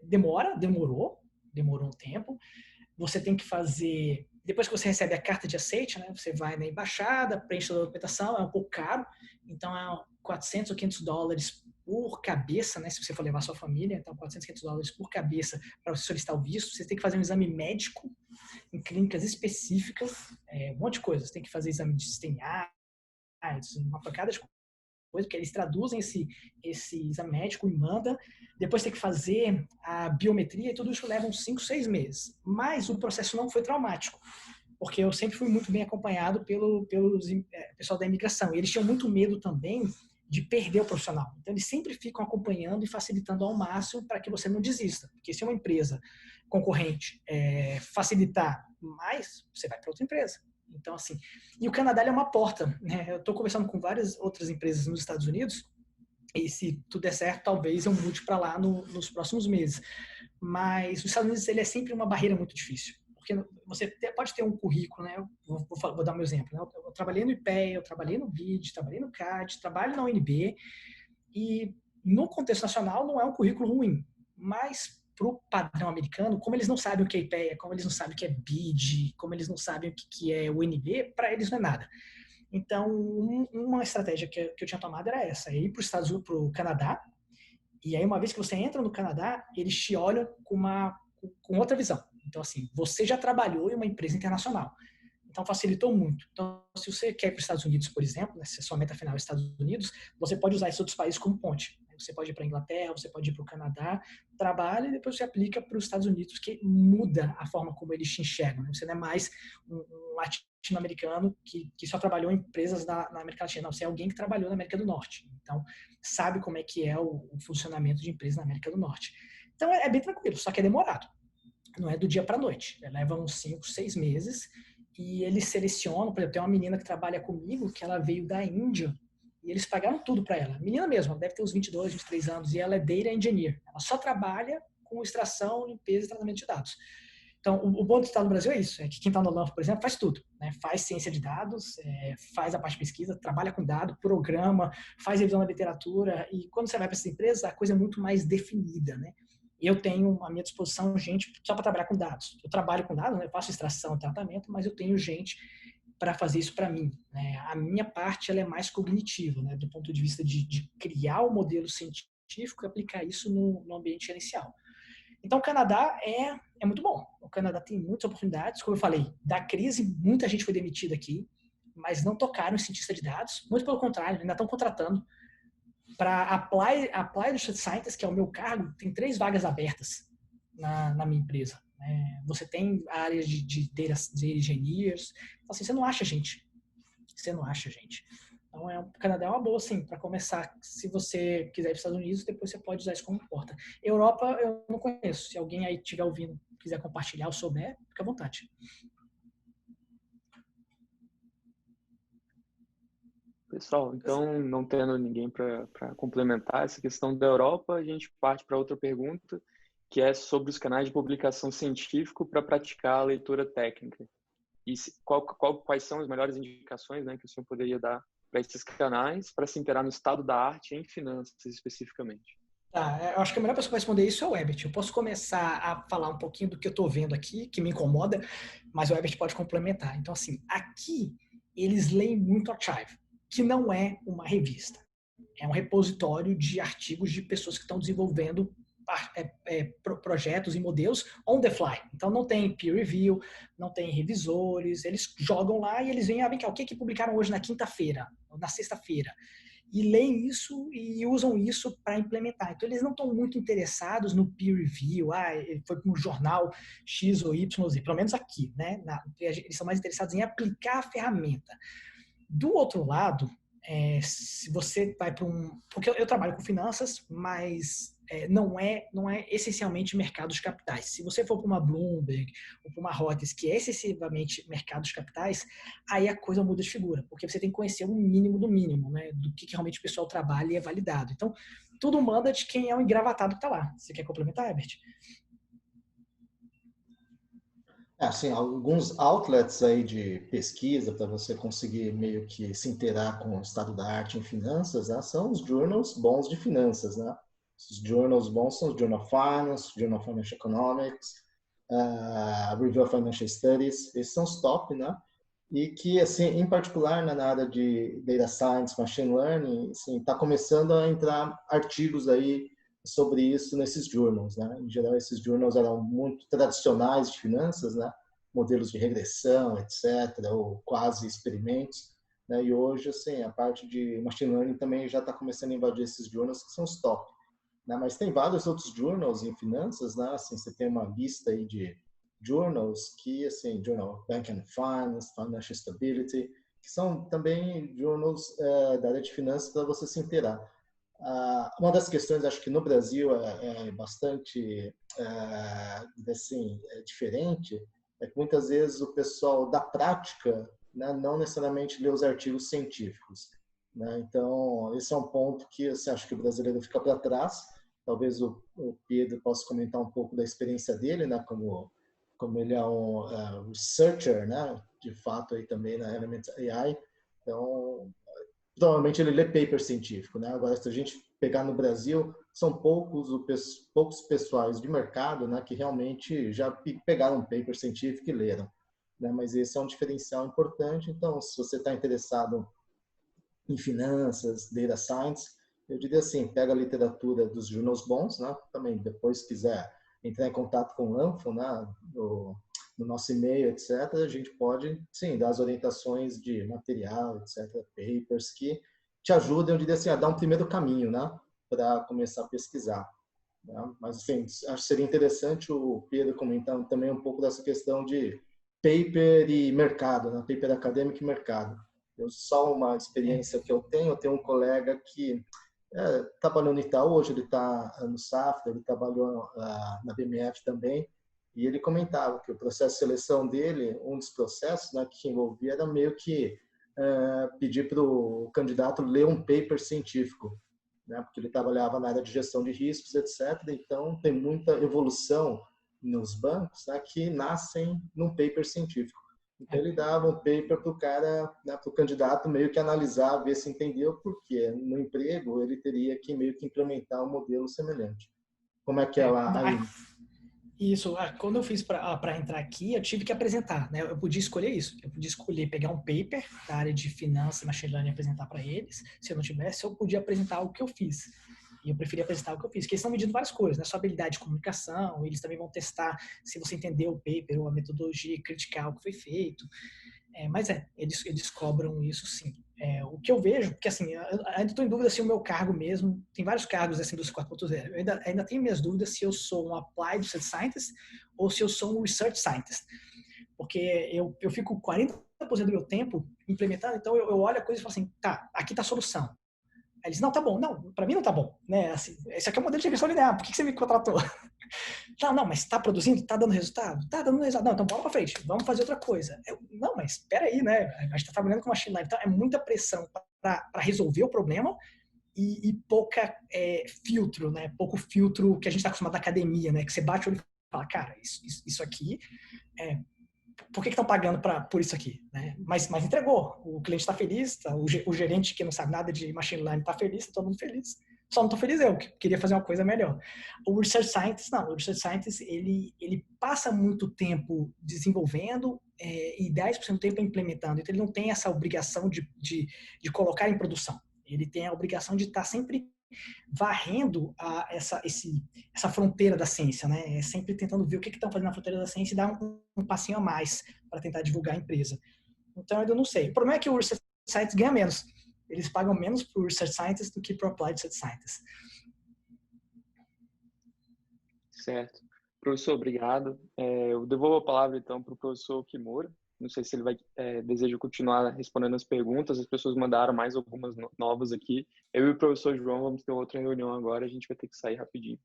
Demorou um tempo. Você tem que fazer... Depois que você recebe a carta de aceite, né, você vai na embaixada, preenche toda a documentação, é um pouco caro, então é $400 ou $500 por cabeça, né, se você for levar sua família, então $400, $500 por cabeça para você solicitar o visto. Você tem que fazer um exame médico em clínicas específicas, um monte de coisas. Tem que fazer exame de DNA, uma pancada de coisa, porque eles traduzem esse exame médico e mandam. Depois tem que fazer a biometria e tudo isso leva uns 5, 6 meses. Mas o processo não foi traumático, porque eu sempre fui muito bem acompanhado pelo pessoal da imigração. E eles tinham muito medo também de perder o profissional. Então, eles sempre ficam acompanhando e facilitando ao máximo para que você não desista. Porque se uma empresa concorrente facilitar mais, você vai para outra empresa. Então, assim, e o Canadá é uma porta, né? Eu estou conversando com várias outras empresas nos Estados Unidos e se tudo der certo, talvez eu mude para lá nos próximos meses. Mas os Estados Unidos ele é sempre uma barreira muito difícil. Porque você pode ter um currículo, né? Vou dar um exemplo. Né? Eu trabalhei no IPEA, eu trabalhei no BID, trabalhei no CAD, trabalho na UNB e no contexto nacional não é um currículo ruim, mas para o padrão americano, como eles não sabem o que é IPEA, como eles não sabem o que é BID, como eles não sabem o que é UNB, para eles não é nada. Então, uma estratégia que eu tinha tomado era essa, ir para o Canadá, e aí uma vez que você entra no Canadá, eles te olham com outra visão. Então, assim, você já trabalhou em uma empresa internacional. Então, facilitou muito. Então, se você quer ir para os Estados Unidos, por exemplo, né, se a sua meta final é Estados Unidos, você pode usar esses outros países como ponte. Você pode ir para a Inglaterra, você pode ir para o Canadá, trabalha e depois você aplica para os Estados Unidos, que muda a forma como eles te enxergam. Né? Você não é mais um latino-americano que só trabalhou em empresas na América Latina. Não, você é alguém que trabalhou na América do Norte. Então, sabe como é que é o funcionamento de empresas na América do Norte. Então, é bem tranquilo, só que é demorado. Não é do dia para a noite. Leva uns 5, 6 meses e eles selecionam. Por exemplo, tem uma menina que trabalha comigo que ela veio da Índia e eles pagaram tudo para ela. Menina mesmo, ela deve ter uns 22, 23 anos e ela é Data Engineer. Ela só trabalha com extração, limpeza e tratamento de dados. Então, o bom de estar no Brasil é isso, é que quem está no LAMF, por exemplo, faz tudo. Né? Faz ciência de dados, faz a parte de pesquisa, trabalha com dado, programa, faz revisão da literatura e quando você vai para essas empresas, a coisa é muito mais definida, né? Eu tenho à minha disposição gente só para trabalhar com dados. Eu trabalho com dados, né? Eu faço extração e tratamento, mas eu tenho gente para fazer isso para mim. Né? A minha parte ela é mais cognitiva, né? Do ponto de vista de criar o modelo científico e aplicar isso no ambiente gerencial. Então, o Canadá é muito bom. O Canadá tem muitas oportunidades. Como eu falei, da crise, muita gente foi demitida aqui, mas não tocaram em cientista de dados. Muito pelo contrário, ainda estão contratando. Para Applied Data Scientist, que é o meu cargo, tem 3 vagas abertas na minha empresa. Você tem áreas de data engineers. Então, assim, você não acha gente. Então, o Canadá é uma boa, sim, para começar. Se você quiser ir para os Estados Unidos, depois você pode usar isso como porta. Europa, eu não conheço. Se alguém aí estiver ouvindo, quiser compartilhar ou souber, fica à vontade. Pessoal, então, não tendo ninguém para complementar essa questão da Europa, a gente parte para outra pergunta, que é sobre os canais de publicação científico para praticar a leitura técnica. E quais são as melhores indicações, né, que o senhor poderia dar para esses canais para se inteirar no estado da arte e em finanças especificamente? Tá, eu acho que a melhor pessoa para responder isso é o Herbert. Eu posso começar a falar um pouquinho do que eu estou vendo aqui, que me incomoda, mas o Herbert pode complementar. Então, assim, aqui eles leem muito Archive, que não é uma revista. É um repositório de artigos de pessoas que estão desenvolvendo projetos e modelos on the fly. Então, não tem peer review, não tem revisores, eles jogam lá e eles veem, vem cá, o que publicaram hoje na quinta-feira, ou na sexta-feira. E leem isso e usam isso para implementar. Então, eles não estão muito interessados no peer review, foi para um jornal X ou Y, Z, pelo menos aqui, né? Eles são mais interessados em aplicar a ferramenta. Do outro lado, se você vai para porque eu trabalho com finanças, mas não é essencialmente mercados capitais. Se você for para uma Bloomberg ou para uma Reuters, que é excessivamente mercados capitais, aí a coisa muda de figura, porque você tem que conhecer o mínimo do mínimo, né, do que realmente o pessoal trabalha e é validado. Então, tudo manda de quem é o engravatado que está lá. Você quer complementar, Herbert? Assim, alguns outlets aí de pesquisa para você conseguir meio que se inteirar com o estado da arte em finanças, né, são os journals bons de finanças, né? Os journals bons são o Journal of Finance, Journal of Financial Economics, Review of Financial Studies, esses são os top, né? E que, assim, em particular na área de Data Science, Machine Learning, assim, está começando a entrar artigos aí sobre isso nesses journals, né? Em geral, esses journals eram muito tradicionais de finanças, né? Modelos de regressão, etc., ou quase experimentos, né? E hoje, assim, a parte de machine learning também já está começando a invadir esses journals que são os top, né? Mas tem vários outros journals em finanças, né? Assim, você tem uma lista aí de journals que, assim, Journal of Bank and Finance, Financial Stability, que são também journals da área de finanças para você se inteirar. Uma das questões, acho que no Brasil é bastante assim, diferente, é que muitas vezes o pessoal da prática, né, não necessariamente lê os artigos científicos, né? Então, esse é um ponto que assim, acho que o brasileiro fica para trás. Talvez o Pedro possa comentar um pouco da experiência dele, né, como ele é um researcher, né, de fato aí também na Element AI. Então, provavelmente ele lê paper científico, né? Agora, se a gente pegar no Brasil, são poucos pessoais de mercado, né, que realmente já pegaram um paper científico e leram, né? Mas esse é um diferencial importante. Então, se você está interessado em finanças, data science, eu diria assim, pega a literatura dos journals bons, né? Também depois quiser entrar em contato com o Lanfo, né, no nosso e-mail, etc., a gente pode, sim, dar as orientações de material, etc., papers, que te ajudem, eu diria assim, a dar um primeiro caminho, né, para começar a pesquisar. Né? Mas, assim, acho que seria interessante o Pedro comentando também um pouco dessa questão de paper e mercado, né, paper acadêmico e mercado. Só uma experiência que eu tenho um colega que trabalhou no Itaú, hoje ele está no Safra, ele trabalhou na BMF também, e ele comentava que o processo de seleção dele, um dos processos, né, que envolvia era meio que pedir para o candidato ler um paper científico, né, porque ele trabalhava na área de gestão de riscos, etc. Então, tem muita evolução nos bancos, né, que nascem num paper científico. Então, ele dava um paper para o cara, né, para o candidato meio que analisar, ver se entendeu, porque no emprego ele teria que meio que implementar um modelo semelhante. Como é que é lá aí? Isso, quando eu fiz para entrar aqui, eu tive que apresentar, né? Eu podia escolher isso. Eu podia escolher pegar um paper da área de finanças e machine learning e apresentar para eles. Se eu não tivesse, eu podia apresentar o que eu fiz. E eu preferi apresentar o que eu fiz, porque eles estão medindo várias coisas, né? Sua habilidade de comunicação, eles também vão testar se você entendeu o paper ou a metodologia, criticar o que foi feito. Mas eles cobram isso sim. O que eu vejo, porque assim, eu ainda estou em dúvida se o meu cargo mesmo, tem vários cargos dessa indústria 4.0, eu ainda tenho minhas dúvidas se eu sou um Applied Research Scientist ou se eu sou um Research Scientist, porque eu fico 40% do meu tempo implementando, então eu olho a coisa e falo assim, tá, aqui está a solução. Aí eles, não, tá bom. Não, para mim não tá bom. Né? Assim, esse aqui é o modelo de regressão linear, por que você me contratou? Não, mas está produzindo? Está dando resultado? Está dando resultado. Não, então bora para frente, vamos fazer outra coisa. Não, mas espera aí, né? A gente está trabalhando com machine learning, então é muita pressão para resolver o problema e pouca filtro, né? Pouco filtro que a gente está acostumado da academia, né? Que você bate o olho e fala, cara, isso aqui por que estão pagando por isso aqui? Né? Mas entregou. O cliente está feliz, o gerente que não sabe nada de machine learning está feliz, está todo mundo feliz. Só não estou feliz eu, que queria fazer uma coisa melhor. O Research Scientist, não. O Research Scientist, ele passa muito tempo desenvolvendo e 10% do tempo implementando. Então, ele não tem essa obrigação de colocar em produção. Ele tem a obrigação de estar sempre varrendo essa fronteira da ciência, né? Sempre tentando ver o que estão fazendo na fronteira da ciência e dar um passinho a mais para tentar divulgar a empresa. Então, eu ainda não sei. O problema é que o Research Scientist ganha menos. Eles pagam menos para o Research Scientist do que para o Applied Research Scientist. Certo. Professor, obrigado. Eu devolvo a palavra, então, para o professor Kimura. Não sei se ele deseja continuar respondendo as perguntas. As pessoas mandaram mais algumas novas aqui. Eu e o professor João vamos ter outra reunião agora. A gente vai ter que sair rapidinho.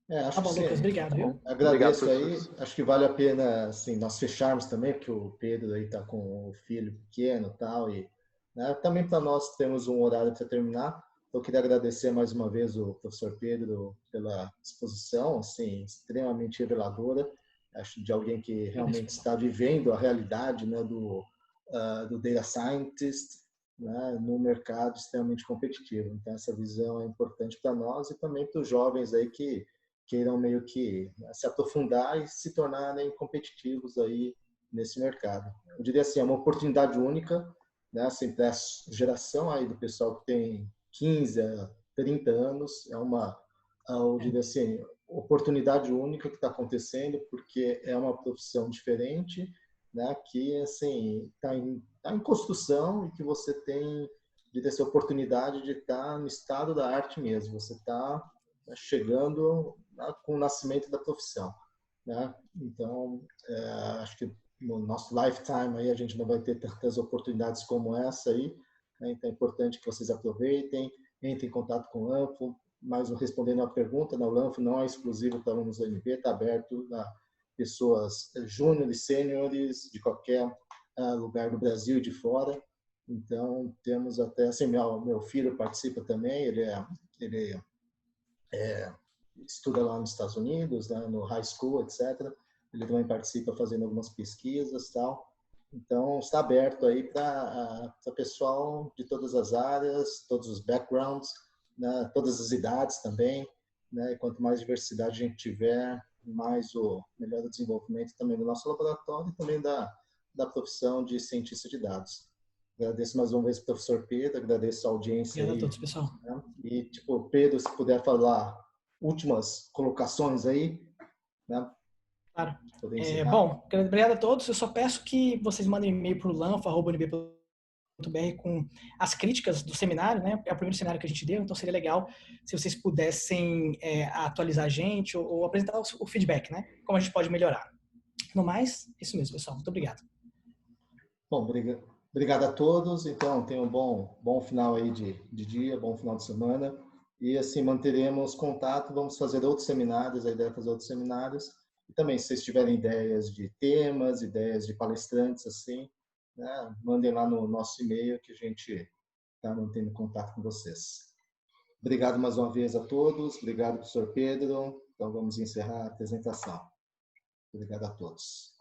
Acho tá bom, que Lucas. sim. Obrigado, viu? Agradeço obrigado, aí. Acho que vale a pena assim, nós fecharmos também, porque o Pedro aí está com o filho pequeno e tal. E, né, também para nós temos um horário para terminar. Eu queria agradecer mais uma vez o professor Pedro pela exposição, assim, extremamente reveladora. Acho de alguém que realmente está vivendo a realidade, né, do data scientist, né, no mercado extremamente competitivo. Então, essa visão é importante para nós e também para os jovens aí que queiram meio que, né, se aprofundar e se tornarem competitivos aí nesse mercado. Eu diria assim, é uma oportunidade única, né, assim, para essa geração aí do pessoal que tem 15 a 30 anos, eu diria assim, oportunidade única que está acontecendo, porque é uma profissão diferente, né, que assim está em construção e que você tem de ter essa oportunidade de estar no estado da arte mesmo. Você está chegando com o nascimento da profissão. né? Então, acho que no nosso lifetime aí a gente não vai ter tantas oportunidades como essa aí, né? Então é importante que vocês aproveitem, entrem em contato com o Lanfo, mas respondendo à pergunta, o Lanfo não é exclusivo para alunos da UNB, está aberto a pessoas júniores, sêniores, de qualquer lugar do Brasil e de fora. Então, temos até, assim, meu filho participa também, ele estuda lá nos Estados Unidos, né, no high school, etc. Ele também participa fazendo algumas pesquisas e tal. Então, está aberto aí para pessoal de todas as áreas, todos os backgrounds, né, todas as idades também, né? E quanto mais diversidade a gente tiver, mais melhor o desenvolvimento também do nosso laboratório e também da profissão de cientista de dados. Agradeço mais uma vez ao professor Pedro, agradeço a audiência Obrigado a aí, todos, pessoal. né? E, tipo, Pedro, se puder falar últimas colocações aí, né? Claro. Poder encerrar. Bom, obrigado a todos. Eu só peço que vocês mandem um e-mail para o lanfa@unb.br com as críticas do seminário, né? É o primeiro seminário que a gente deu, então seria legal se vocês pudessem atualizar a gente ou apresentar o feedback, né? Como a gente pode melhorar. No mais, isso mesmo, pessoal. Muito obrigado. Bom, obrigado a todos. Então, tenham um bom final aí de dia, bom final de semana. E assim, manteremos contato, vamos fazer outros seminários, a ideia é fazer outros seminários. E também, se vocês tiverem ideias de temas, ideias de palestrantes, assim, né, mandem lá no nosso e-mail que a gente está mantendo contato com vocês. Obrigado mais uma vez a todos. Obrigado, professor Pedro. Então, vamos encerrar a apresentação. Obrigado a todos.